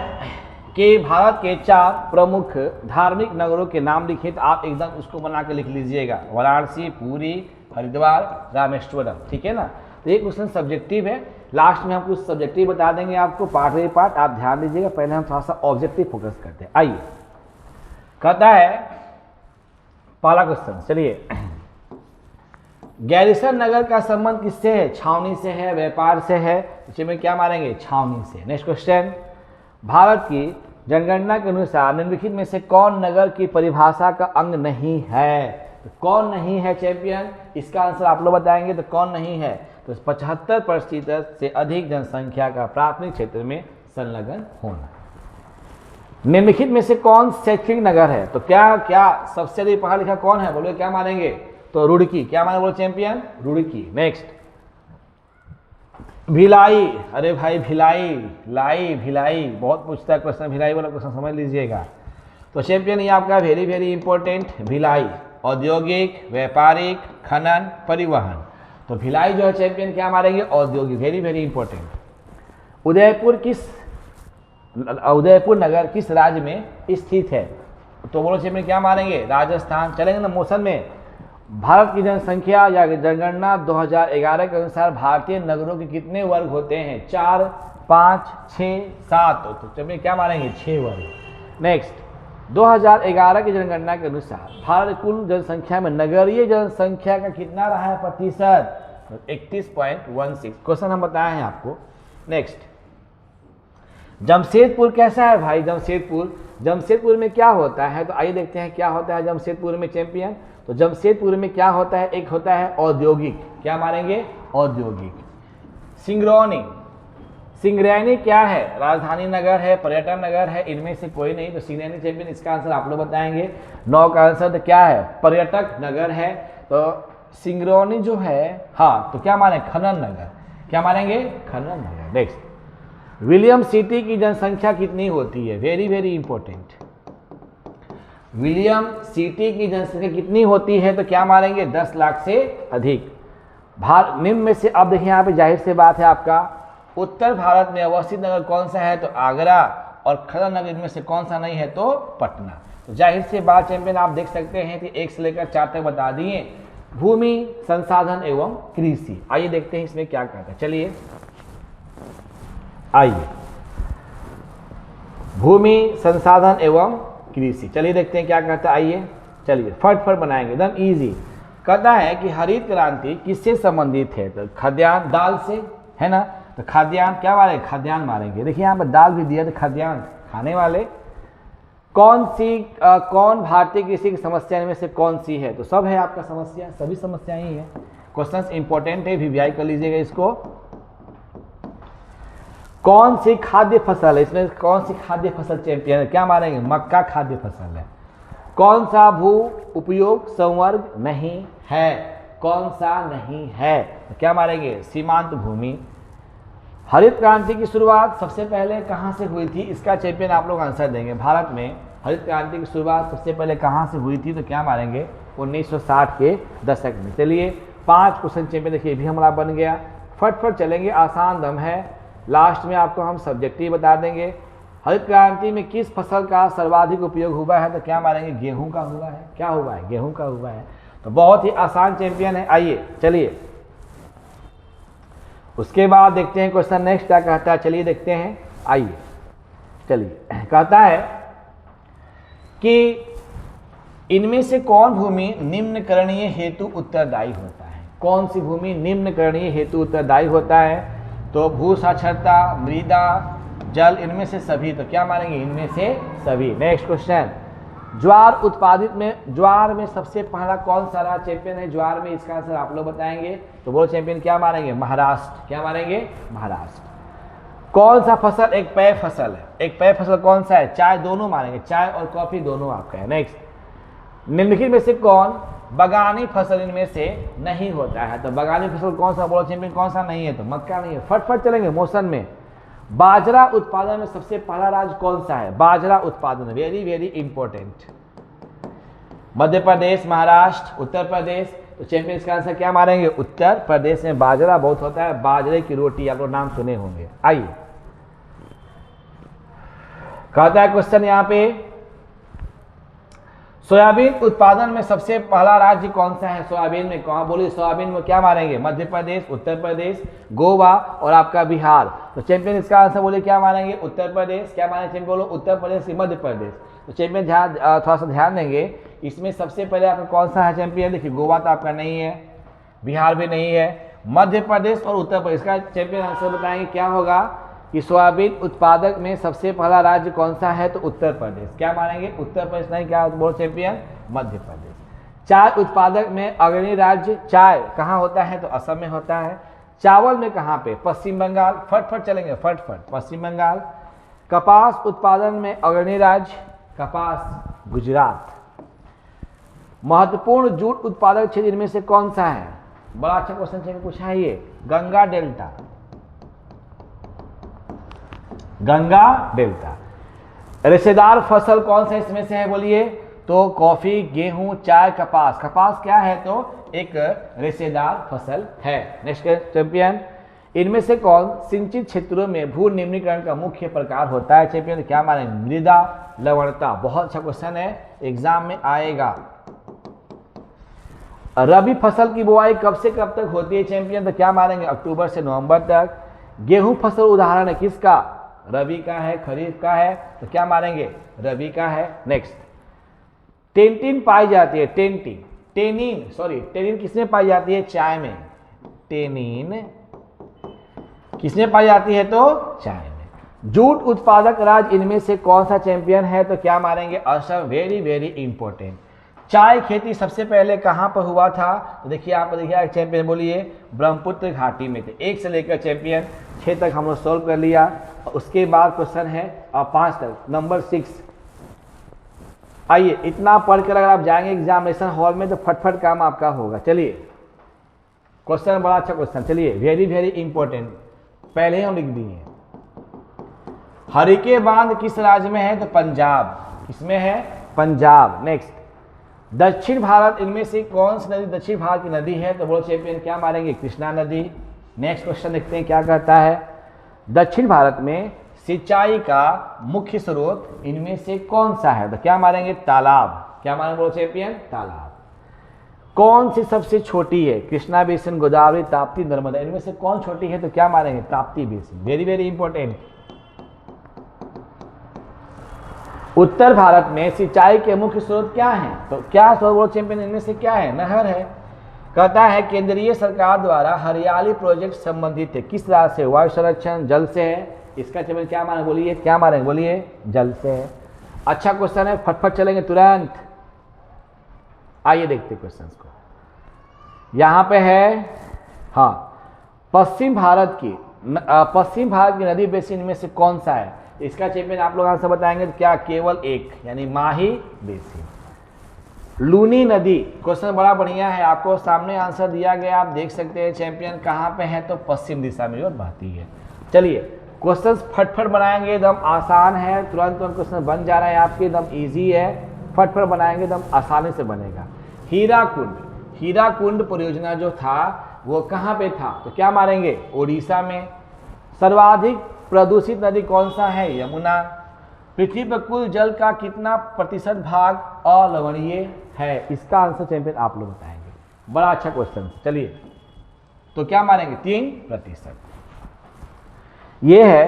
कि भारत के 4 प्रमुख धार्मिक नगरों के नाम लिखिए, तो आप एकदम उसको बना के लिख लीजिएगा, वाराणसी, पुरी, हरिद्वार, रामेश्वरम, ठीक है ना। तो ये क्वेश्चन सब्जेक्टिव है, लास्ट में हम कुछ सब्जेक्टिव बता देंगे आपको पार्ट बाई पार्ट, आप ध्यान दीजिएगा। पहले हम थोड़ा सा ऑब्जेक्टिव फोकस करते हैं। आइए, कहता है पहला क्वेश्चन, चलिए, गैरिसन नगर का संबंध किससे है? छावनी से है, व्यापार से है, इसमें क्या मारेंगे? छावनी से। नेक्स्ट क्वेश्चन, भारत की जनगणना के अनुसार निम्नलिखित में से कौन नगर की परिभाषा का अंग नहीं है? तो कौन नहीं है चैंपियन? इसका आंसर आप लोग बताएंगे। तो कौन नहीं है? तो 75% से अधिक जनसंख्या का प्राथमिक क्षेत्र में संलग्न होना। निम्नलिखित में से कौन शैक्षिक नगर है? तो क्या क्या सबसे अधिक पढ़ा लिखा कौन है? बोलो, क्या मानेंगे? तो रुड़की। क्या माने? बोलो चैंपियन, रुड़की। नेक्स्ट, भिलाई। अरे भाई भिलाई, लाई भिलाई, बहुत पूछता है क्वेश्चन, भिलाई वाला क्वेश्चन समझ लीजिएगा। तो चैंपियन ये आपका वेरी वेरी इंपॉर्टेंट, भिलाई, औद्योगिक, व्यापारिक, खनन, परिवहन। तो भिलाई जो है चैंपियन क्या मारेंगे? औद्योगिक, वेरी वेरी इंपॉर्टेंट। उदयपुर नगर किस राज्य में स्थित है? तो बोलो चैंपियन क्या मारेंगे? राजस्थान। चलेंगे ना मोशन में। भारत की जनसंख्या या जनगणना 2011 के अनुसार भारतीय नगरों के कितने वर्ग होते हैं? 4, 5, 6, 7। तो चलिए क्या मारेंगे? 6 वर्ग। नेक्स्ट, 2011 की जनगणना के अनुसार भारत कुल जनसंख्या में नगरीय जनसंख्या का कितना रहा है प्रतिशत? 31.16। क्वेश्चन हम बताए हैं आपको। नेक्स्ट, जमशेदपुर कैसा है भाई? जमशेदपुर में क्या होता है? तो आइए देखते हैं क्या होता है जमशेदपुर में चैंपियन। तो जमशेदपुर में क्या होता है? एक होता है औद्योगिक। क्या मारेंगे? औद्योगिक। सिंगरैनी क्या है? राजधानी नगर है, पर्यटन नगर है, इनमें से कोई नहीं। तो सिंगरैनी चैंपियन, इसका आंसर आप लोग बताएंगे। 9 का आंसर तो क्या है? पर्यटक नगर है। तो सिंगरौनी जो है, हाँ, तो क्या माने? खनन नगर। क्या मानेंगे? खनन नगर। नेक्स्ट, विलियम सिटी की जनसंख्या कितनी होती है? Very very important. William city की जनसंख्या कितनी होती है? तो क्या मारेंगे? 10 लाख से अधिक। निम्न में से, अब देखिए यहाँ पे जाहिर से बात है आपका, उत्तर भारत में अवस्थित नगर कौन सा है? तो आगरा। और खनन नगर में से कौन सा नहीं है? तो पटना। तो जाहिर से बात चैंपियन आप देख सकते हैं कि 1 से लेकर 4 तक बता दिए। भूमि, संसाधन एवं कृषि। आइए देखते हैं इसमें क्या कहता है। चलिए आइए, भूमि, संसाधन एवं कृषि। चलिए देखते हैं क्या कहता है। आइए चलिए फट बनाएंगे, एकदम इजी। कहता है कि हरित क्रांति किससे संबंधित है? तो खाद्यान्न, दाल से, है ना। तो खाद्यान्न क्या मारेंगे? खाद्यान्न मारेंगे। देखिए यहाँ पर दाल भी दिया, तो खाद्यान्न खाने वाले। कौन भारतीय कृषि की समस्या में से कौन सी है? तो सब है आपका समस्या, सभी समस्या ही है। क्वेश्चन इंपॉर्टेंट है, वीवीआई कर लीजिएगा इसको। कौन सी खाद्य फसल है? इसमें कौन सी खाद्य फसल चैंपियन है? क्या मारेंगे? मक्का खाद्य फसल है। कौन सा भू उपयोग संवर्ग नहीं है? कौन सा नहीं है? तो क्या मारेंगे? सीमांत भूमि। हरित क्रांति की शुरुआत सबसे पहले कहां से हुई थी? इसका चैंपियन आप लोग आंसर देंगे। भारत में हरित क्रांति की शुरुआत सबसे पहले कहाँ से हुई थी, तो क्या मारेंगे 1960 के दशक में। चलिए 5 क्वेश्चन चैंपियन देखिए भी हमारा बन गया। फटफट चलेंगे, आसान दम है। लास्ट में आपको हम सब्जेक्टिव बता देंगे। हरित क्रांति में किस फसल का सर्वाधिक उपयोग हुआ है, तो क्या मारेंगे गेहूं का हुआ है। क्या हुआ है, गेहूं का हुआ है। तो बहुत ही आसान चैंपियन है। आइए चलिए उसके बाद देखते हैं क्वेश्चन नेक्स्ट क्या कहता है। चलिए देखते हैं, आइए चलिए। कहता है कि इनमें से कौन भूमि निम्नकरणीय हेतु उत्तरदायी होता है। कौन सी भूमि निम्नकरणीय हेतु उत्तरदायी होता है, तो भू साक्षरता, मृदा, जल, इनमें से सभी। तो क्या मानेंगे इनमें से सभी। नेक्स्ट क्वेश्चन, ज्वार में सबसे पहला कौन सा राज्य चैंपियन है। ज्वार में इसका आंसर आप लोग बताएंगे। तो वो चैंपियन क्या मानेंगे, महाराष्ट्र। क्या मानेंगे, महाराष्ट्र। कौन सा फसल एक पेय फसल है, एक पेय फसल कौन सा है, चाय। दोनों मानेंगे, चाय और कॉफी दोनों आपका है। नेक्स्ट, निम्नलिखित में से कौन बगानी फसल इनमें से नहीं होता है। तो बगानी फसल कौन सा, बोलो चैंपियन कौन सा नहीं है, तो मक्का नहीं है। फटफट चलेंगे मोशन में। बाजरा उत्पादन में सबसे पहला राज्य कौन सा है, बाजरा उत्पादन, very very important. Madhya Pradesh, Maharashtra, Uttar Pradesh. तो चैंपियन का आंसर क्या मारेंगे, उत्तर प्रदेश में बाजरा बहुत होता है। बाजरे की रोटी आप लोग नाम सुने होंगे। आइए कहता है क्वेश्चन यहाँ पे, सोयाबीन उत्पादन में सबसे पहला राज्य कौन सा है। सोयाबीन में कहाँ, बोलिए सोयाबीन में क्या मारेंगे, मध्य प्रदेश, उत्तर प्रदेश, गोवा और आपका बिहार। तो चैंपियन इसका आंसर बोले क्या मानेंगे, उत्तर प्रदेश। क्या माने चैंपियन, बोलो उत्तर प्रदेश या मध्य प्रदेश। तो चैंपियन थोड़ा सा ध्यान देंगे, इसमें सबसे पहले आपका कौन सा है चैंपियन। देखिए गोवा तो आपका नहीं है, बिहार भी नहीं है, मध्य प्रदेश और उत्तर प्रदेश का चैंपियन आंसर बताएंगे क्या होगा कि सोयाबीन उत्पादक में सबसे पहला राज्य कौन सा है, तो उत्तर प्रदेश। क्या मानेंगे, उत्तर प्रदेश नहीं, क्या बोलो चैंपियन, मध्य प्रदेश। चाय उत्पादक में अग्रणी राज्य चाय कहाँ होता है, तो असम में होता है। चावल में कहाँ पे, पश्चिम बंगाल। फटफट चलेंगे, फटफट, पश्चिम बंगाल। कपास उत्पादन में अग्रणी राज्य कपास, गुजरात। महत्वपूर्ण जूट उत्पादक क्षेत्र इनमें से कौन सा है, बड़ा अच्छा क्वेश्चन पूछा है ये, गंगा डेल्टा। गंगा डेल्टा। रेशेदार फसल कौन सा इसमें से है, बोलिए, तो कॉफी, गेहूं, चाय, कपास। कपास क्या है, तो एक रेशेदार फसल है। नेक्स्ट चैंपियन, इनमें से कौन सिंचित क्षेत्रों में भू निम्नीकरण का मुख्य प्रकार होता है। चैंपियन क्या माने, मृदा लवणता। बहुत अच्छा क्वेश्चन है, एग्जाम में आएगा। रबी फसल की बुआई कब से कब तक होती है चैंपियन, तो क्या मानेंगे, अक्टूबर से नवंबर तक। गेहूं फसल उदाहरण है किसका, रबी का है, खरीफ का है। तो क्या मानेंगे, रबी का है। नेक्स्ट, टेनिन पाई जाती है, टेनिन किसमें पाई जाती है, चाय में। टेनिन किसमें पाई जाती है, तो चाय में। जूट उत्पादक राज्य इनमें से कौन सा चैंपियन है, तो क्या मानेंगे, असम। Very very important. चाय खेती सबसे पहले कहां पर हुआ था, तो देखिए आप देखिए चैंपियन, बोलिए ब्रह्मपुत्र घाटी में थे। 1 से लेकर चैंपियन 6 तक हम लोग सोल्व कर लिया। उसके बाद क्वेश्चन है 5 तक, नंबर 6। आइए इतना पढ़कर अगर आप जाएंगे एग्जामिनेशन हॉल में तो फटफट काम आपका होगा। चलिए क्वेश्चन बड़ा अच्छा क्वेश्चन, चलिए वेरी वेरी इंपॉर्टेंट, पहले ही हम लिख दिए। हरिके बांध किस राज्य में है, तो पंजाब। किसमें है, पंजाब। नेक्स्ट, दक्षिण भारत इनमें से कौन सी नदी दक्षिण भारत की नदी है, तो बोलो चैंपियन क्या मारेंगे, कृष्णा नदी। नेक्स्ट क्वेश्चन देखते हैं क्या कहता है, दक्षिण भारत में सिंचाई का मुख्य स्रोत इनमें से कौन सा है, तो क्या मारेंगे, तालाब। क्या मारेंगे, बोलो चैंपियन, तालाब। कौन सी सबसे छोटी है, कृष्णा बेसिन, गोदावरी, ताप्ती, नर्मदा। इनमें से कौन छोटी है, तो क्या मारेंगे, Tapti basin. Very very important. उत्तर भारत में सिंचाई के मुख्य स्रोत क्या हैं, तो क्या स्रोत, बोलो चैंपियन, इनमें से क्या है, नहर है। कहता है केंद्रीय सरकार द्वारा हरियाली प्रोजेक्ट संबंधित है किस राज्य से, वायु संरक्षण, जल से है। इसका चैंपियन क्या माने, बोलिए, क्या मारेंगे, बोलिए, जल से है। अच्छा क्वेश्चन है, फटफट चलेंगे तुरंत। आइए देखते क्वेश्चन को, यहां पे है, हाँ, पश्चिम भारत की नदी बेसिन में से कौन सा है। इसका चैंपियन आप लोग आंसर बताएंगे, तो क्या, केवल एक, यानी माही बेसिन। लूनी नदी, क्वेश्चन बड़ा बढ़िया है, आपको सामने आंसर दिया गया, आप देख सकते हैं चैंपियन कहाँ पे है, तो पश्चिम दिशा में और बहती है। चलिए क्वेश्चंस फटफट बनाएंगे, एकदम आसान है, तुरंत तुरंत क्वेश्चन बन जा रहा है आपके, एकदम इजी है, फटफट बनाएंगे एकदम आसानी से बनेगा। हीराकुंड परियोजना जो था वो कहाँ पे था, तो क्या मारेंगे, उड़ीसा में। सर्वाधिक प्रदूषित नदी कौन सा है, यमुना। पृथ्वी पर कुल जल का कितना प्रतिशत भाग अलवणीय है, इसका आंसर चैंपियन आप लोग बताएंगे। बड़ा अच्छा क्वेश्चन, चलिए तो क्या मारेंगे, 3%। ये है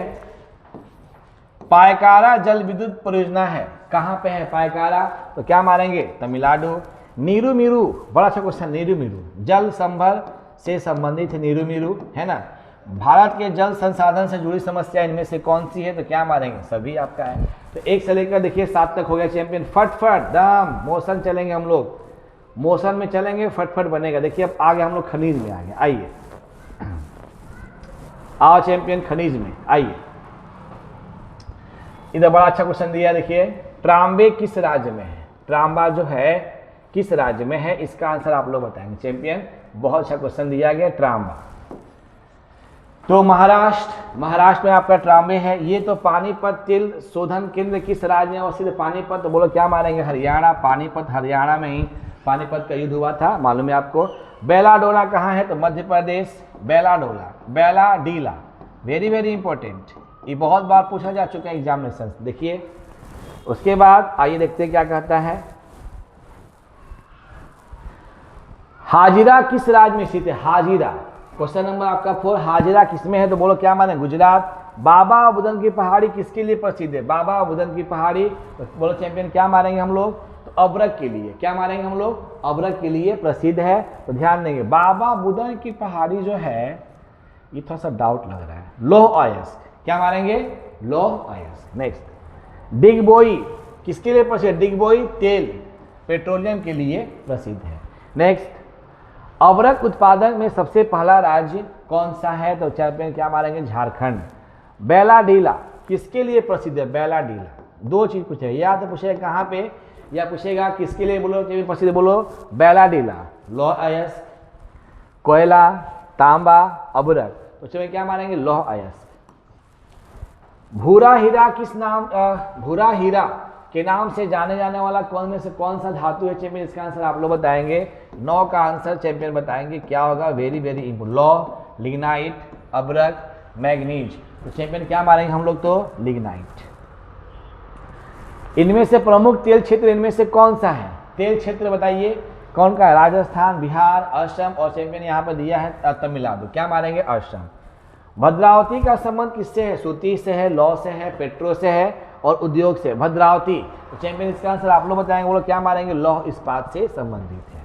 पायकारा जल विद्युत परियोजना है, कहां पे है पायकारा, तो क्या मारेंगे, तमिलनाडु। नीरू, बड़ा अच्छा क्वेश्चन, नीरू जल संभल से संबंधित है, नीरू है ना। भारत के जल संसाधन से जुड़ी समस्या इनमें से कौन सी है, तो क्या मारेंगे, सभी आपका है। तो 1 से लेकर देखिए 7 तक हो गया चैंपियन, फटफट दम मोशन चलेंगे हम लोग, मोशन में चलेंगे, फटफट बनेगा। देखिए अब आगे हम लोग खनिज में आ गए, आइए आओ चैंपियन खनिज में आइए। इधर बड़ा अच्छा क्वेश्चन दिया, देखिए ट्रांबे किस राज्य में है, ट्रांबा जो है किस राज्य में है, इसका आंसर आप लोग बताएंगे चैंपियन। बहुत अच्छा क्वेश्चन दिया गया, ट्रांबा तो महाराष्ट्र में आपका ट्रांबे है। ये तो पानीपत तेल शोधन केंद्र किस राज्य में अवस्थित है, पानीपत, तो बोलो क्या मारेंगे, हरियाणा। पानीपत हरियाणा में ही पानीपत का युद्ध हुआ था, मालूम है आपको। बेलाडोला कहाँ है, तो Madhya Pradesh. Bailadila, very very important, ये बहुत बार पूछा जा चुका है एग्जामिनेशन। देखिए उसके बाद आइए देखते हैं क्या कहता है। हाजिरा किस राज्य में स्थित है, हाजिरा, क्वेश्चन नंबर आपका 4, हाजिरा किसमें है, तो बोलो क्या माने, गुजरात। बाबा बुदन की पहाड़ी किसके लिए प्रसिद्ध है, बाबा बुदन की पहाड़ी, तो बोलो चैंपियन क्या मारेंगे हम लोग, तो अब्रक के लिए, क्या मारेंगे हम लोग, अब्रक के लिए प्रसिद्ध है। तो ध्यान देंगे बाबा बुदन की पहाड़ी जो है, ये थोड़ा सा डाउट लग रहा है, लौह अयस्क, क्या मारेंगे, लौह अयस्क। नेक्स्ट, डिगबोई किसके लिए प्रसिद्ध, डिगबोई तेल पेट्रोलियम के लिए प्रसिद्ध है। नेक्स्ट, अब्रक उत्पादन में सबसे पहला राज्य कौन सा है, तो चैंपियन क्या मारेंगे, झारखंड। बेलाडीला किसके लिए प्रसिद्ध है, बेलाडीला, 2 चीज पूछेगा, या तो पूछेगा कहाँ पे, या पूछेगा किसके लिए, बोलो प्रसिद्ध, बोलो बेलाडीला, लौह अयस्क, कोयला, तांबा, अब्रक, तो चलिए क्या मारेंगे, लौह अयस्क। भूरा हीरा भूरा हीरा के नाम से जाने जाने वाला कौन में से कौन सा धातु है चैंपियन, इसका आंसर आप लोग बताएंगे। 9 का आंसर चैंपियन बताएंगे क्या होगा, वेरी वेरी इंपॉर्टेंट, लौह, लिग्नाइट, अब्रक, मैग्नीज, तो चैंपियन क्या मारेंगे हम लोग, तो लिग्नाइट। इनमें से प्रमुख तेल क्षेत्र इनमें से कौन सा है, तेल क्षेत्र बताइए कौन का है, राजस्थान, बिहार, असम, और चैंपियन यहाँ पर दिया है तमिलनाडु, क्या मारेंगे, असम। भद्रावती का संबंध किससे है, सूती से है, लौह से है, पेट्रो से है और उद्योग से, भद्रावती, तो चैंपियन इसका आंसर आप लोग बताएंगे, वो लोग क्या मारेंगे, लौह इस्पात से संबंधित है।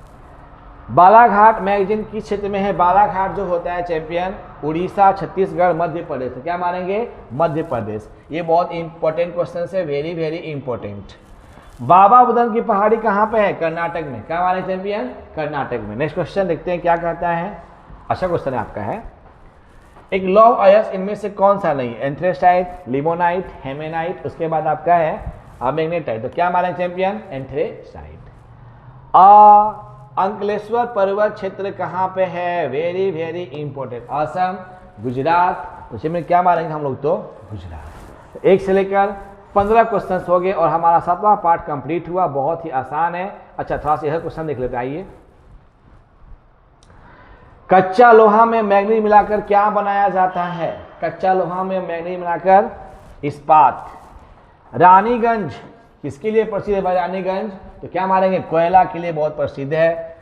बालाघाट मैगजीन किस क्षेत्र में है, बालाघाट जो होता है चैंपियन उड़ीसा, छत्तीसगढ़, मध्य प्रदेश, तो क्या मारेंगे, मध्य प्रदेश। ये बहुत इंपॉर्टेंट क्वेश्चन है, very very important. Baba Budan की पहाड़ी कहाँ पे है, कर्नाटक में, क्या मारे चैंपियन, कर्नाटक में। नेक्स्ट क्वेश्चन देखते हैं क्या कहता है, अच्छा क्वेश्चन है आपका है। एक लौह अयस्क इनमें से कौन सा नहीं, एंथ्रेसाइट, लिमोनाइट, हेमेनाइट, उसके बाद आपका है मैग्नेटाइट, तो क्या मारे चैंपियन, एंथ्रेसाइट। अंकलेश्वर पर्वत क्षेत्र कहाँ पे है, very very important, Assam, Gujarat, उसमें क्या मारेंगे हम लोग, तो गुजरात। तो 1 से लेकर 15 क्वेश्चन हो गए और हमारा 7वां पार्ट कंप्लीट हुआ, बहुत ही आसान है। अच्छा थोड़ा सा यह क्वेश्चन देख लेते, आइए। कच्चा लोहा में मैग्नीज मिलाकर क्या बनाया जाता है, कच्चा लोहा में मैग्नीज मिलाकर इस्पात। रानीगंज किसके लिए प्रसिद्ध है भाई, रानीगंज, तो क्या मारेंगे, कोयला के लिए बहुत प्रसिद्ध है।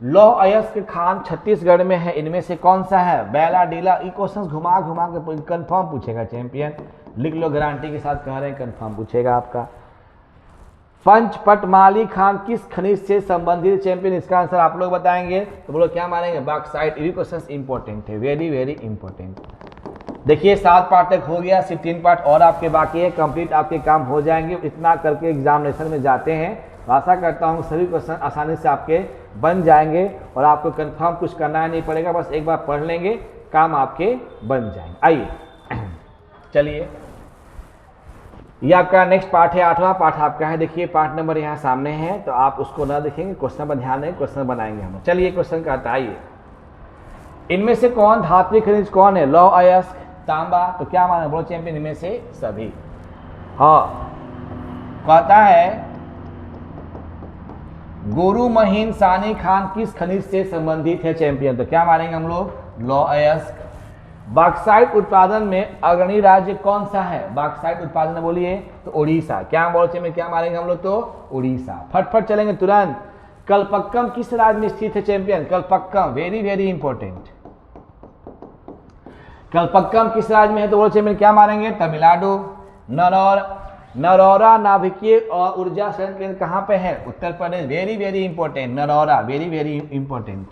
लौह अयस्क खान छत्तीसगढ़ में है, इनमें से कौन सा है, बेलाडीला। ये क्वेश्चन घुमा घुमा के कंफर्म पूछेगा चैंपियन, लिख लो गारंटी के साथ, कह रहे हैं कंफर्म पूछेगा आपका। पंचपटमाली खान किस खनिज से संबंधित चैंपियन, इसका आंसर आप लोग बताएंगे, तो बोलो क्या मारेंगे, बॉक्साइट। ये क्वेश्चन इंपॉर्टेंट है, वेरी वेरी इंपॉर्टेंट। देखिए 7 पार्ट तक हो गया, सिर्फ 3 पार्ट और आपके बाकी है, कंप्लीट आपके काम हो जाएंगे। इतना करके एग्जामिनेशन में जाते हैं, आशा करता हूँ सभी क्वेश्चन आसानी से आपके बन जाएंगे और आपको कंफर्म कुछ करना नहीं पड़ेगा, बस एक बार पढ़ लेंगे, काम आपके बन जाएंगे। आइए चलिए, ये आपका नेक्स्ट पार्ट है, 8वां पार्ट आपका है। देखिए पार्ट नंबर यहाँ सामने है, तो आप उसको ना देखेंगे, क्वेश्चन पर ध्यान दें, क्वेश्चन बनाएंगे हम। चलिए क्वेश्चन कहता है, आइए, इनमें से कौन धात्विक खनिज कौन है, लौह अयस्क, तांबा, तो क्या मानेंगे बोलो चैंपियन इनमें से सभी। हाँ, कहता है गुरु महीन सानी खान किस खनिज से संबंधित है चैंपियन, तो क्या मानेंगे हम लोग लौ अयस्क। बॉक्साइट उत्पादन में अग्रणी राज्य कौन सा है, बॉक्साइट उत्पादन में बोलिए तो उड़ीसा। क्या बोलो चैंपियन, क्या मारेंगे हम लोग तो उड़ीसा। फटफट चलेंगे तुरंत। कल्पक्कम किस राज्य में स्थित है champion, Kalpakkam very very important. Kalpakkam किस राज्य में है तो बोलो चैंपियन क्या मारेंगे तमिलनाडु। नरौरा नाभिकीय और ऊर्जा संयंत्र केंद्र कहाँ पे है, Uttar Pradesh, very very important. Narora very very important.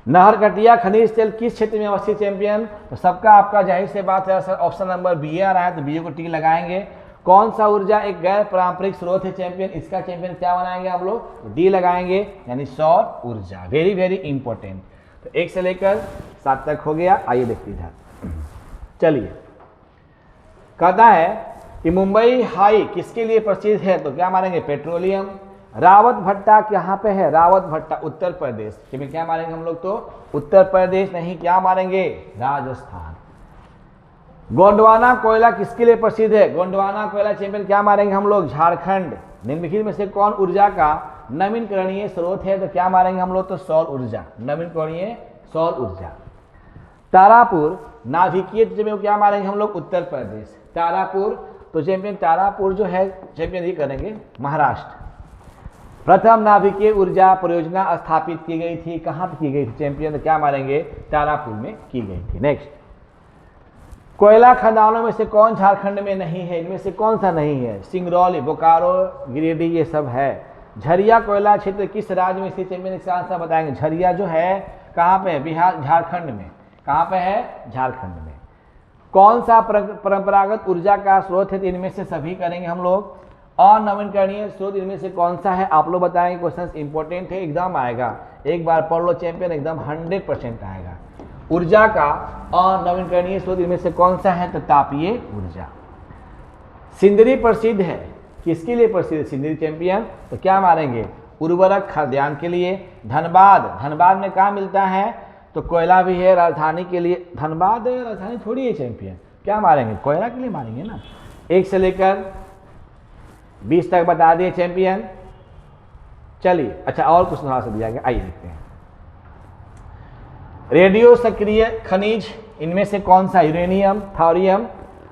Naharkatia खनिज तेल किस क्षेत्र में अवस्थित चैंपियन, तो सबका आपका जाहिर से बात है सर ऑप्शन नंबर बी आ रहा है, तो बी को टिक लगाएंगे। कौन सा ऊर्जा एक गैर पारंपरिक स्रोत है चैंपियन, इसका चैंपियन क्या बनाएंगे आप लोग, डी लगाएंगे, यानी सौर ऊर्जा, वेरी वेरी इंपॉर्टेंट। तो 1 से लेकर 7 तक हो गया। आइए देखते हैं, चलिए। कहता है कि मुंबई हाई किसके लिए प्रसिद्ध है, तो क्या मानेंगे पेट्रोलियम। रावत भट्टा कहाँ पे है, रावत भट्टा उत्तर प्रदेश, क्या मानेंगे हम लोग तो उत्तर प्रदेश, नहीं क्या मानेंगे राजस्थान। गोंडवाना कोयला किसके लिए प्रसिद्ध है, गोंडवाना कोयला चैंपियन क्या मारेंगे हम लोग झारखंड। निम्नलिखित में से कौन ऊर्जा का नवीनकरणीय स्रोत है, तो क्या मारेंगे हम लोग तो सौर ऊर्जा, नवीनकरणीय सौर ऊर्जा। तारापुर नाभिकीय में क्या मारेंगे हम लोग उत्तर प्रदेश। तारापुर, तो चैंपियन तारापुर जो है चैंपियन ये करेंगे महाराष्ट्र। प्रथम नाभिकीय ऊर्जा परियोजना स्थापित की गई थी, कहाँ पे की गई थी चैंपियन, तो क्या मारेंगे तारापुर में की गई थी। नेक्स्ट, कोयला खदानों में से कौन झारखंड में नहीं है, इनमें से कौन सा नहीं है, सिंगरौली, बोकारो, गिरिडीह ये सब है। झरिया कोयला क्षेत्र किस राज्य में स्थित चैंपियन, इसका आंसर बताएंगे। झरिया जो है कहाँ पे है, बिहार झारखंड में, कहाँ पे है झारखंड में। कौन सा परंपरागत ऊर्जा का स्रोत है, तो इनमें से सभी करेंगे हम लोग। अनवीनकरणीय स्रोत इनमें से कौन सा है, आप लोग बताएंगे, क्वेश्चन इंपॉर्टेंट है, एग्जाम आएगा, एक बार पढ़ लो चैंपियन, एकदम 100% आएगा। ऊर्जा का अनवीनकरणीय स्रोत इनमें से कौन सा है, तो तापीय ऊर्जा। सिंदरी प्रसिद्ध है, किसके लिए प्रसिद्ध है सिंदरी चैंपियन, तो क्या मारेंगे उर्वरक खाद्यान्न के लिए। धनबाद, धनबाद में कहाँ मिलता है, तो कोयला भी है, राजधानी के लिए। धनबाद राजधानी थोड़ी है चैंपियन, क्या मारेंगे कोयला के लिए मारेंगे ना। 1 से लेकर 20 तक बता दिए चैंपियन। चलिए, अच्छा और कुछ थोड़ा सा दिया गया, आइए देखते हैं। रेडियो सक्रिय खनिज इनमें से कौन सा, यूरेनियम, थोरियम।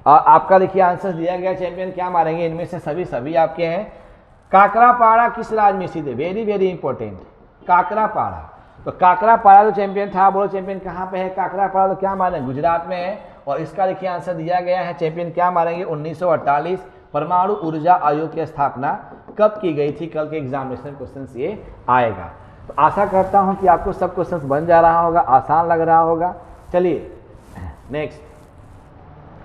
और आपका देखिए आंसर दिया गया चैंपियन, क्या मारेंगे इनमें से सभी आपके हैं। काकरापाड़ा किस राज्य में स्थित है, वेरी वेरी इंपॉर्टेंट, काकरापाड़ा। तो काकरापाड़ा जो चैंपियन था, बोलो चैंपियन कहाँ पे है काकरापाड़ा, तो क्या मारेंगे गुजरात में है। और इसका देखिए आंसर दिया गया है चैंपियन, क्या मारेंगे 1948। परमाणु ऊर्जा आयोग की स्थापना कब की गई थी, कल के एग्जामिनेशन क्वेश्चन ये आएगा। तो आशा करता हूं कि आपको सब क्वेश्चन बन जा रहा होगा, आसान लग रहा होगा। चलिए नेक्स्ट,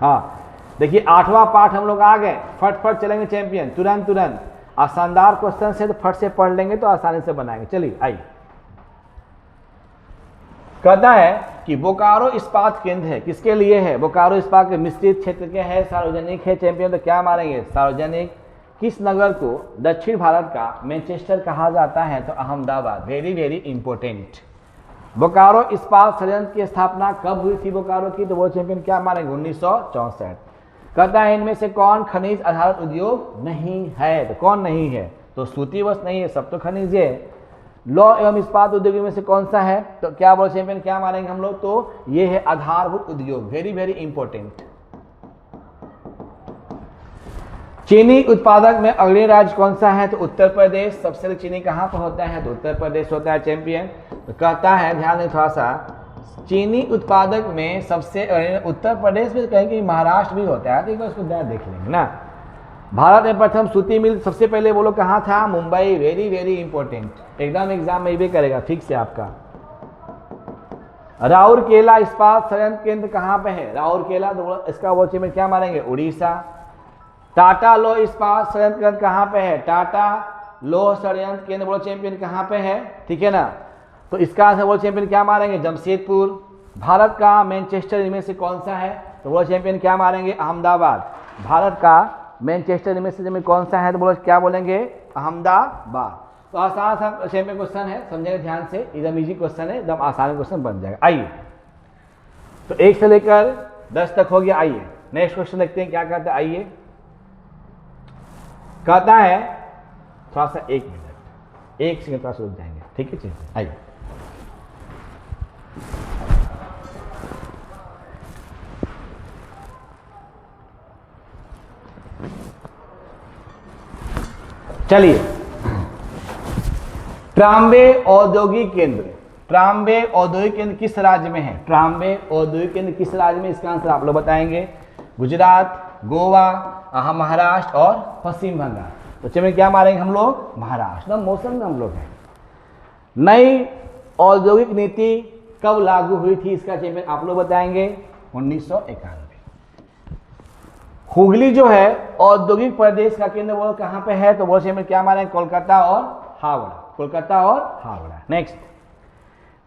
हाँ देखिए 8वां पाठ हम लोग आ गए, फट चलेंगे चैंपियन, तुरंत। आसानदार क्वेश्चन से तो फट से पढ़ लेंगे तो आसानी से बनाएंगे। चलिए आइए, कहता है कि बोकारो इस्पात केंद्र है, किसके लिए है, बोकारो इस्पात के मिश्रित क्षेत्र के है, सार्वजनिक है चैंपियन, तो क्या मारेंगे सार्वजनिक। किस नगर को दक्षिण भारत का मैनचेस्टर कहा जाता है, तो Ahmedabad, very very important. Bokaro इस्पात संयंत्र की स्थापना कब हुई थी बोकारो की, तो वो चैंपियन क्या मारेंगे 1964। कहता है इनमें से कौन खनिज आधारित उद्योग नहीं है, तो कौन नहीं है, तो सूती वस्त्र नहीं है, सब तो खनिज है। लौह एवं इस्पात उद्योग में से कौन सा है, तो क्या बोलो चैंपियन, क्या मानेंगे हम लोग, तो ये है आधारभूत उद्योग, वेरी वेरी इंपॉर्टेंट। चीनी उत्पादक में अग्रणी राज्य कौन सा है, तो उत्तर प्रदेश। सबसे अधिक चीनी कहाँ पर होता है, तो उत्तर प्रदेश होता है चैंपियन। तो कहता है ध्यान दें थोड़ा सा, चीनी उत्पादक में सबसे उत्तर प्रदेश में कहेंगे महाराष्ट्र भी होता है, तो एक बार उसको देख लेंगे ना। भारत में प्रथम सूती मिल सबसे पहले बोलो कहाँ था, मुंबई, वेरी वेरी इंपॉर्टेंट, एकदम एग्जाम में भी करेगा ठीक से आपका। राउरकेला इस्पात संयंत्र केंद्र कहाँ पे है, राउरकेला, तो इसका वो में क्या मारेंगे उड़ीसा। टाटा लोह इस्पात संयंत्र केंद्र कहाँ पे है, टाटा लोह संयंत्र केंद्र बोलो चैंपियन कहाँ पे है, ठीक है ना। तो इसका आंसर बोलो चैंपियन क्या मारेंगे जमशेदपुर। भारत का मैनचेस्टर इनमें से कौन सा है, तो बोलो चैंपियन क्या मारेंगे अहमदाबाद। भारत का मैनचेस्टर इनमें से में कौन सा है, तो बोलो क्या बोलेंगे अहमदाबाद। तो आसान सा चैंपियन क्वेश्चन है, समझेंगे ध्यान से, एकदम इजी क्वेश्चन है, एकदम आसान क्वेश्चन बन जाएगा। आइए, तो 1 से लेकर 10 तक हो गया। आइए नेक्स्ट क्वेश्चन देखते हैं क्या कहता है। आइए कहता है, थोड़ा सा 1 मिनट 1 सेकंड थोड़ा सा रुक जाएंगे, ठीक है चलिए। आइए चलिए, ट्राम्बे औद्योगिक केंद्र, ट्राम्बे औद्योगिक केंद्र किस राज्य में है? ट्राम्बे औद्योगिक केंद्र किस राज्य में? इसका आंसर आप लोग बताएंगे। गुजरात, गोवा, महाराष्ट्र और पश्चिम बंगाल। तो चलिए क्या मारेंगे हम लोग? महाराष्ट्र। मौसम में हम लोग हैं। नई औद्योगिक नीति कब लागू हुई थी? इसका चैंपियन आप लोग बताएंगे। 1991। हुगली जो है औद्योगिक प्रदेश का केंद्र, वो कहां पे है? तो वो चैंपियन क्या मारेंगे? कोलकाता और हावड़ा। कोलकाता और हावड़ा। नेक्स्ट,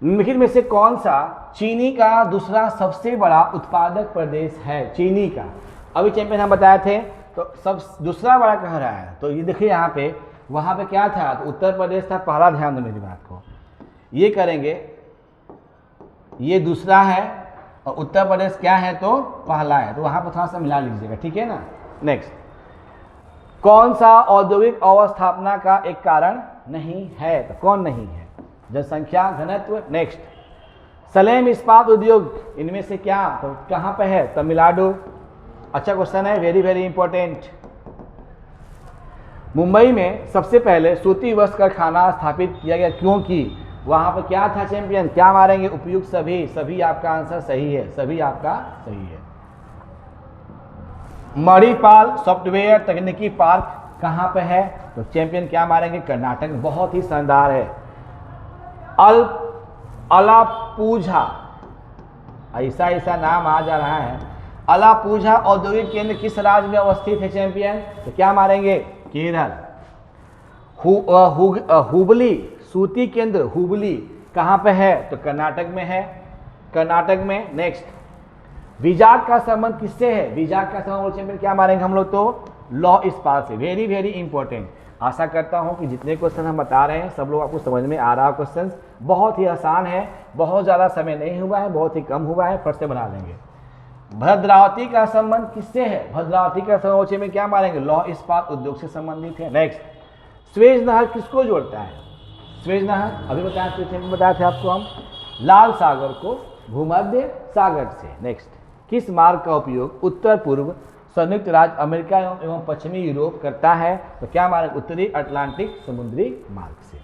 निम्नलिखित में से कौन सा चीनी का दूसरा सबसे बड़ा उत्पादक प्रदेश है? चीनी का अभी चैंपियन हम बताए थे, तो सब दूसरा बड़ा कह रहा है। तो ये देखिए यहाँ पे, वहां पे क्या था? तो उत्तर प्रदेश था पहला। ध्यान दो मेरी बात को, ये करेंगे, ये दूसरा है और उत्तर प्रदेश क्या है? तो पहला है। तो वहां पर थोड़ा सा मिला लीजिएगा, ठीक है ना। नेक्स्ट, कौन सा औद्योगिक अवस्थापना का एक कारण नहीं है? तो कौन नहीं है? जनसंख्या घनत्व। नेक्स्ट, सलेम इस्पात उद्योग, इनमें से क्या? तो कहां पे है? तमिलनाडु। अच्छा क्वेश्चन है, वेरी वेरी इंपॉर्टेंट। मुंबई में सबसे पहले सूती वस्त्र कारखाना स्थापित किया गया, क्योंकि वहां पर क्या था चैंपियन? क्या मारेंगे? उपयुक्त सभी। सभी आपका आंसर सही है, सभी आपका सही है। मणिपाल सॉफ्टवेयर तकनीकी पार्क कहां पे है? तो चैंपियन क्या मारेंगे? कर्नाटक। बहुत ही शानदार है। अलापूझा, ऐसा ऐसा नाम आ जा रहा है। अलापूझा औद्योगिक केंद्र किस राज्य में अवस्थित है चैंपियन? तो क्या मारेंगे? केरल। हुबली सूती केंद्र, हुबली कहां पे है? तो कर्नाटक में है, कर्नाटक में। नेक्स्ट, विजाक का संबंध किससे है? विजाक का संबंध चैंपियन क्या मारेंगे हम लोग? तो लौ इस्पात से। Very very important. आशा करता हूं कि जितने क्वेश्चन हम बता रहे हैं सब लोग आपको समझ में आ रहा है। क्वेश्चन बहुत ही आसान है, बहुत ज़्यादा समय नहीं हुआ है, बहुत ही कम हुआ है, फट से बना लेंगे। भद्रावती का संबंध किससे है? भद्रावती का संबंध में क्या मारेंगे? लौह इस्पात उद्योग से संबंधित है। नेक्स्ट, स्वेज नहर किसको जोड़ता है? स्वेज नहर अभी बताया थे आपको हम, लाल सागर को भूमध्य सागर से। नेक्स्ट, किस मार्ग का उपयोग उत्तर पूर्व संयुक्त राज्य अमेरिका एवं पश्चिमी यूरोप करता है? तो क्या मार्ग? उत्तरी अटलांटिक समुद्री मार्ग से।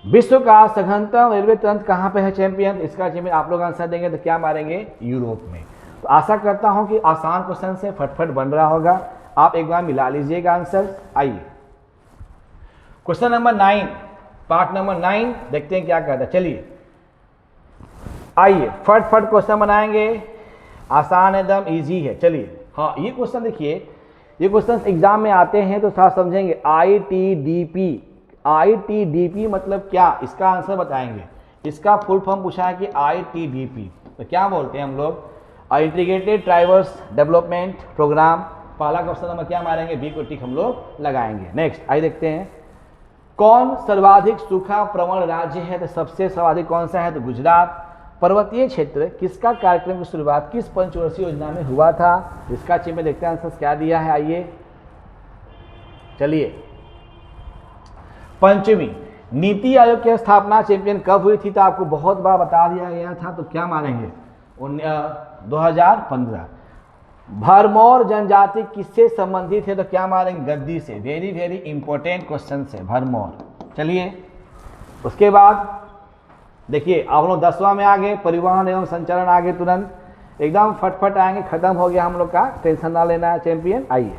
विश्व का सघनतम रेलवे तंत्र कहाँ पे है चैंपियन? इसका चैंपियन आप लोग आंसर देंगे तो क्या मारेंगे? यूरोप में। तो आशा करता हूं कि आसान क्वेश्चन से फटफट बन रहा होगा। आप एक बार मिला लीजिएगा आंसर। आइए क्वेश्चन नंबर 9, पार्ट नंबर 9 देखते हैं क्या कहता है। चलिए आइए फटफट क्वेश्चन बनाएंगे, आसान एकदम इजी है। चलिए हाँ, ये क्वेश्चन देखिए, ये क्वेश्चन एग्जाम में आते हैं तो थोड़ा समझेंगे। ITDP, ITDP मतलब क्या? इसका आंसर बताएंगे। इसका फुल फॉर्म पूछा है कि ITDP तो क्या बोलते हैं हम लोग? Integrated tribals development programme. पहला क्वेश्चन नंबर क्या मारेंगे? बी को टिक हम लोग लगाएंगे। नेक्स्ट आइए देखते हैं, कौन सर्वाधिक सूखा प्रवण राज्य है? तो सबसे सर्वाधिक कौन सा है? तो गुजरात। पर्वतीय क्षेत्र किसका कार्यक्रम की शुरुआत किस पंचवर्षीय योजना में हुआ था? इसका चिन्ह में देखते हैं आंसर क्या दिया है। आइए चलिए, पंचमी नीति आयोग की स्थापना चैंपियन कब हुई थी? तो आपको बहुत बार बता दिया गया था। तो क्या मानेंगे? 2015। भरमौर जनजाति किससे संबंधित है? तो क्या मारेंगे? गद्दी से। वेरी वेरी इंपॉर्टेंट क्वेश्चन है भरमौर। चलिए उसके बाद देखिए आप लोग 10वां में आगे, परिवहन एवं संचालन आगे, तुरंत एकदम फटफट आएंगे। खत्म हो गया हम लोग का, टेंशन ना लेना है चैंपियन। आइए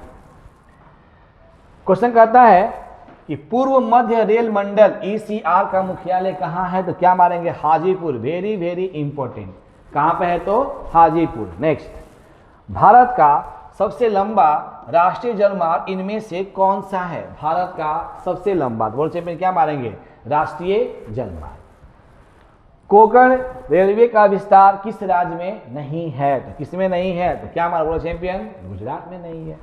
क्वेश्चन कहता है कि पूर्व मध्य रेल मंडल ECR का मुख्यालय कहाँ है? तो क्या मारेंगे? हाजीपुर। Very very important. कहाँ पे है? तो हाजीपुर। नेक्स्ट, भारत का सबसे लंबा राष्ट्रीय जलमार्ग इनमें से कौन सा है? भारत का सबसे लंबा, बोल चैंपियन क्या मारेंगे? राष्ट्रीय जलमार्ग। कोंकण रेलवे का विस्तार किस राज्य में नहीं है? तो किसमें नहीं है? तो क्या मार बोलो चैंपियन? गुजरात में नहीं है।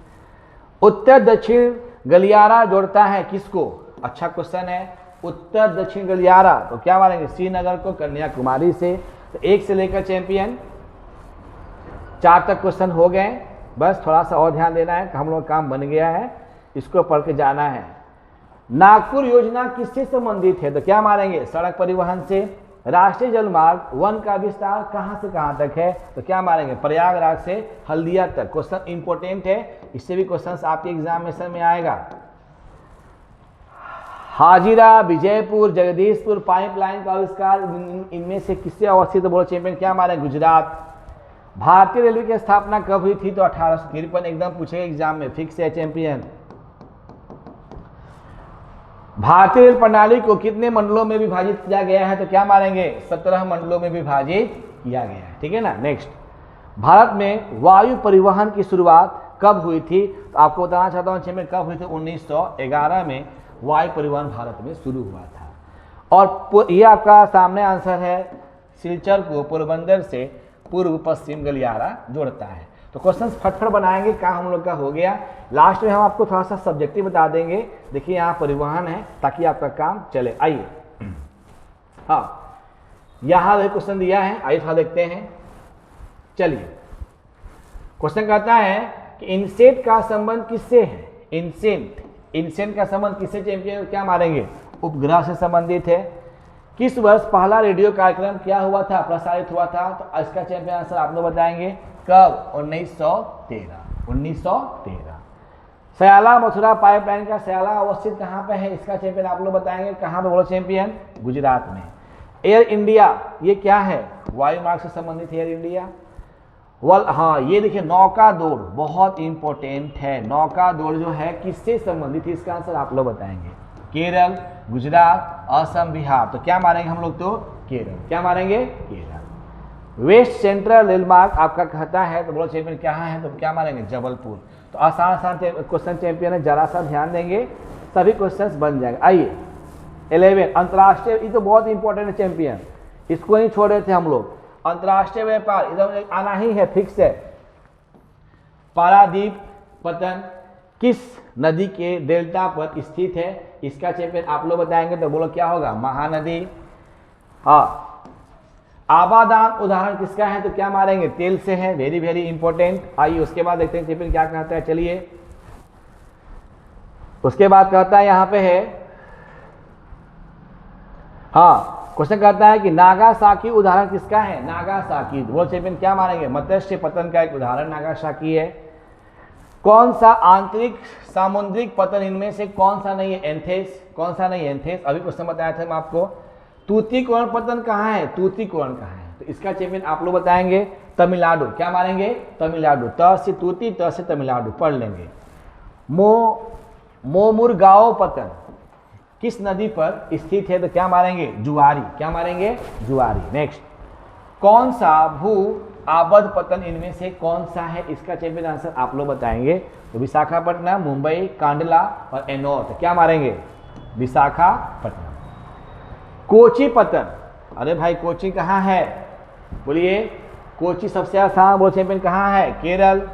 उत्तर दक्षिण गलियारा जोड़ता है किसको? अच्छा क्वेश्चन है। उत्तर दक्षिण गलियारा तो क्या मारेंगे? श्रीनगर को कन्याकुमारी से। तो 1 से लेकर चैंपियन 4 तक क्वेश्चन हो गए, बस थोड़ा सा और ध्यान देना है, हम लोग काम बन गया है, इसको पढ़ के जाना है। नागपुर योजना किससे संबंधित है? तो क्या मारेंगे? सड़क परिवहन से। राष्ट्रीय जलमार्ग 1 का विस्तार कहां से कहां तक है? तो क्या मारेंगे? प्रयागराज से हल्दिया तक। क्वेश्चन इंपोर्टेंट है, इससे भी क्वेश्चन आपके एग्जामिनेशन में आएगा। हाजिरा, विजयपुर, जगदीशपुर पाइपलाइन का आविष्कार इनमें से किससे अवस्थित? बोलो चैंपियन, क्या मारे? गुजरात। भारतीय रेलवे की स्थापना कब हुई थी? तो 1853, एकदम पूछेगा एग्जाम में, फिक्स है चैंपियन। भारतीय रेल प्रणाली को कितने मंडलों में विभाजित किया गया है? तो क्या मारेंगे? 17 मंडलों में विभाजित किया गया है, ठीक है ना। नेक्स्ट, भारत में वायु परिवहन की शुरुआत कब हुई थी? तो आपको बताना चाहता हूं चैंपियन, कब हुई थी? 1911 में वायु परिवहन भारत में शुरू हुआ था। और ये आपका सामने आंसर है, सिलचर को पोरबंदर से पूर्व पश्चिम गलियारा जोड़ता है। तो क्वेश्चन फटफट बनाएंगे, काम हम लोग का हो गया। लास्ट में हम आपको थोड़ा सा सब्जेक्टिव बता देंगे। देखिए यहाँ परिवहन है ताकि आपका काम चले। आइए, हाँ यहाँ क्वेश्चन दिया है, आइए थोड़ा देखते हैं। चलिए, क्वेश्चन कहता है कि इनसेट का संबंध किससे है? इनसेट का संबंध किससे चैंपियन? क्या मारेंगे? उपग्रह से संबंधित है। किस वर्ष पहला रेडियो कार्यक्रम क्या हुआ था, प्रसारित हुआ था? तो इसका चैंपियन आंसर आप लोग बताएंगे। कब? 1913। सयाला मथुरा पाइपलाइन का सयाला अवस्थित कहाँ पे है? इसका चैंपियन आप लोग बताएंगे। कहाँ पे? बोलो चैंपियन, गुजरात में। एयर इंडिया ये क्या है? वायु मार्ग से संबंधित एयर इंडिया। हाँ, ये देखिए नौका दौड़ बहुत इंपॉर्टेंट है। नौका दौड़ जो है किससे संबंधित है? इसका आंसर आप लोग बताएंगे। केरल, गुजरात, असम, बिहार। तो क्या मारेंगे हम लोग? तो केरल। क्या मारेंगे? केरल। वेस्ट सेंट्रल रेल मार्ग आपका कहता है, तो बोलो चैंपियन कहाँ है? तो क्या मारेंगे? जबलपुर। तो आसान क्वेश्चन चैंपियन है, जरा सा ध्यान देंगे सभी क्वेश्चंस बन जाएंगे। आइए 11, अंतर्राष्ट्रीय, ये तो बहुत इंपॉर्टेंट है चैंपियन, इसको ही छोड़ रहे थे हम लोग। अंतर्राष्ट्रीय व्यापार इधर आना ही है, फिक्स है। पारादीप पतन किस नदी के डेल्टा पर स्थित है? इसका चैंपियन आप लोग बताएंगे। तो बोलो क्या होगा? महानदी। हाँ, आबादान उदाहरण किसका है? तो क्या मारेंगे? तेल से है, वेरी वेरी इंपॉर्टेंट। आइए उसके बाद देखते हैं चैंपियन क्या कहता है। चलिए, उसके बाद कहता है यहाँ पे है, हाँ क्वेश्चन कहता है कि नागासाकी उदाहरण किसका है? नागासाकी। वो चैंपियन क्या मारेंगे? मत्स्य पतन का एक उदाहरण नागासाकी है। कौन सा आंतरिक सामुद्रिक पतन इनमें से कौन सा नहीं है? एंथेस। कौन सा नहीं है? एंथेस। अभी क्वेश्चन बताया था हम आपको। तूतीकोरण पतन कहाँ है? तूतीकोरण कहाँ है? तो इसका चैंपियन आप लोग बताएंगे। तमिलनाडु। क्या मारेंगे? तमिलनाडु। त से तूती, त से तमिलनाडु पढ़ लेंगे। मोमुरगांव पतन किस नदी पर स्थित है? तो क्या मारेंगे? जुआरी। क्या मारेंगे? जुआरी। नेक्स्ट, कौन सा भू आबद्ध पतन इनमें से कौन सा है? इसका चैंपियन आंसर आप लोग बताएंगे। तो विशाखापट्टनम, मुंबई, कांडला और एनोर। तो क्या मारेंगे? विशाखापट्टनम। कोची पतन, अरे भाई कोची कहाँ है? बोलिए, कोची सबसे आसान। बोलो चैंपियन कहाँ है? केरल।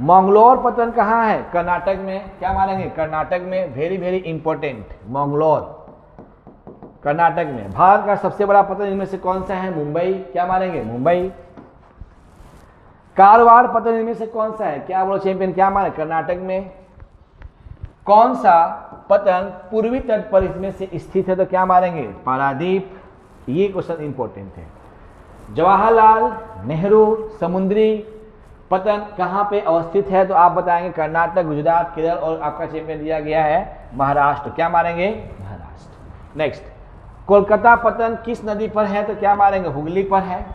मंगलोर पतन कहाँ है? कर्नाटक में। क्या मारेंगे? कर्नाटक में, very very important. Mangalore Karnataka में। भारत का सबसे बड़ा पतन इनमें से कौन सा है? मुंबई। क्या मारेंगे? मुंबई। कारवार पतन इनमें से कौन सा है? क्या बोलो चैंपियन? क्या मारे? कर्नाटक में। कौन सा पतन पूर्वी तट पर इसमें से स्थित है? तो क्या मारेंगे? पारादीप। ये क्वेश्चन इंपॉर्टेंट है। जवाहरलाल नेहरू समुद्री पतन कहाँ पे अवस्थित है? तो आप बताएंगे कर्नाटक, गुजरात, केरल और आपका चैंपियन दिया गया है महाराष्ट्र। क्या मारेंगे? महाराष्ट्र। नेक्स्ट, कोलकाता पतन किस नदी पर है? तो क्या मारेंगे? हुगली पर है।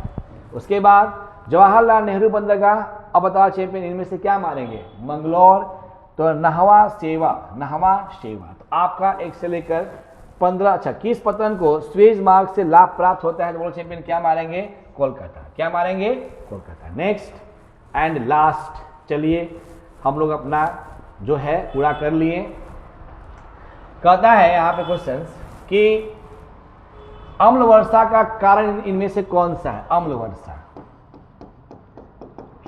उसके बाद जवाहरलाल नेहरू बंदरगाह। अब बताओ चैंपियन इनमें से क्या मारेंगे? मंगलौर। तो नहवा सेवा। तो आपका 1 से लेकर 15, किस पतन को स्वेज मार्ग से लाभ प्राप्त होता है? तो बोलो चैंपियन क्या मारेंगे? कोलकाता। क्या मारेंगे? कोलकाता। नेक्स्ट एंड लास्ट, चलिए हम लोग अपना जो है पूरा कर लिए। कहता है यहाँ पे क्वेश्चन कि अम्ल वर्षा का कारण इनमें से कौन सा है? अम्ल वर्षा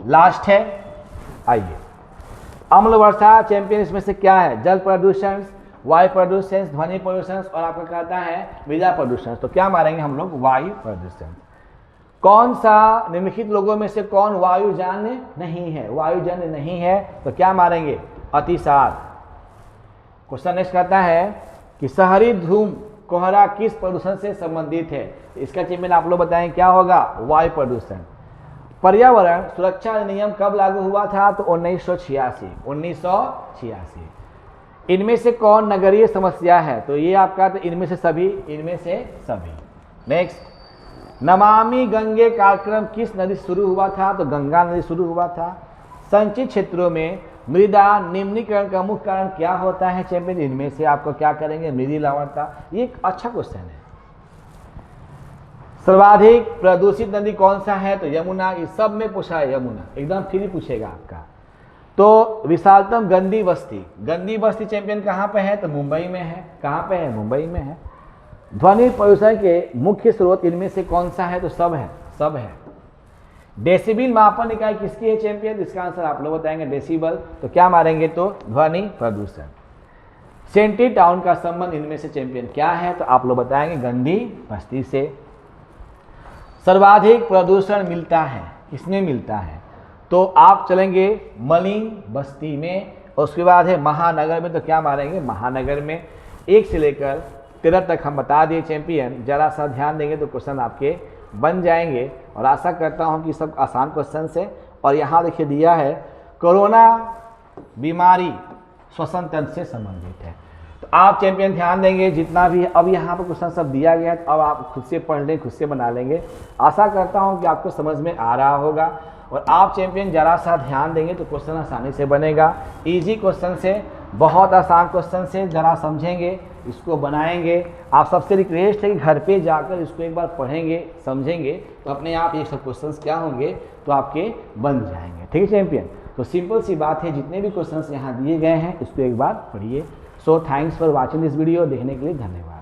लास्ट है। आइए, अम्ल वर्षा चैंपियन इसमें से क्या है? जल प्रदूषण, वायु प्रदूषण, ध्वनि प्रदूषण और आपका कहता है मृदा प्रदूषण। तो क्या मारेंगे हम लोग? वायु प्रदूषण। कौन सा निम्नलिखित लोगों में से कौन वायुजन्य नहीं है? वायुजन्य नहीं है तो क्या मारेंगे? अतिसार। क्वेश्चन नेक्स्ट कहता है कि शहरी धूम कोहरा किस प्रदूषण से संबंधित है? इसका चैंपियन आप लोग बताएं क्या होगा? वायु प्रदूषण। पर्यावरण सुरक्षा अधिनियम कब लागू हुआ था? तो 1986। इनमें से कौन नगरीय समस्या है? तो ये आपका तो इनमें से सभी, इनमें से सभी। नेक्स्ट, नमामि गंगे कार्यक्रम किस नदी से शुरू हुआ था? तो गंगा नदी शुरू हुआ था। संचित क्षेत्रों में मृदा निम्नीकरण का मुख्य कारण क्या होता है चैंपियन? इनमें से आपको क्या करेंगे? मृदु लवणता। ये एक अच्छा क्वेश्चन है। सर्वाधिक प्रदूषित नदी कौन सा है? तो यमुना। इस सब में पूछा है यमुना, एकदम फ्री पूछेगा आपका। तो विशालतम गंदी बस्ती, गंदी बस्ती चैंपियन कहाँ पे है? तो मुंबई में है। कहाँ पे है? मुंबई में है। ध्वनि प्रदूषण के मुख्य स्रोत इनमें से कौन सा है? तो सब है, सब है। डेसिबल मापन इकाई किसकी है चैंपियन? इसका आंसर आप लोग बताएंगे डेसिबल। तो क्या मारेंगे? तो ध्वनि प्रदूषण। सेंटी टाउन का संबंध इनमें से चैंपियन क्या है? तो आप लोग बताएंगे गंदी बस्ती से। सर्वाधिक प्रदूषण मिलता है किसमें मिलता है? तो आप चलेंगे मलिन बस्ती में। और उसके बाद है महानगर में। तो क्या मारेंगे? महानगर में। 1 से लेकर 13 तक हम बता दिए चैंपियन। जरा सा ध्यान देंगे तो क्वेश्चन आपके बन जाएंगे। और आशा करता हूं कि सब आसान क्वेश्चन है। और यहाँ देखिए दिया है कोरोना बीमारी श्वसन तंत्र से संबंधित है। तो आप चैंपियन ध्यान देंगे जितना भी अब यहाँ पर क्वेश्चन सब दिया गया है। तो अब आप खुद से पढ़ लें, खुद से बना लेंगे। आशा करता हूँ कि आपको समझ में आ रहा होगा। और आप चैंपियन जरा सा ध्यान देंगे तो क्वेश्चन आसानी से बनेगा। इजी क्वेश्चन से, बहुत आसान क्वेश्चन से, जरा समझेंगे, इसको बनाएंगे। आप सबसे रिक्वेस्ट है कि घर पे जाकर इसको एक बार पढ़ेंगे, समझेंगे, तो अपने आप ये सब क्वेश्चंस क्या होंगे? तो आपके बन जाएंगे। ठीक है चैंपियन? तो सिंपल सी बात है, जितने भी क्वेश्चंस यहाँ दिए गए हैं इसको एक बार पढ़िए। So thanks for watching this video. देखने के लिए धन्यवाद।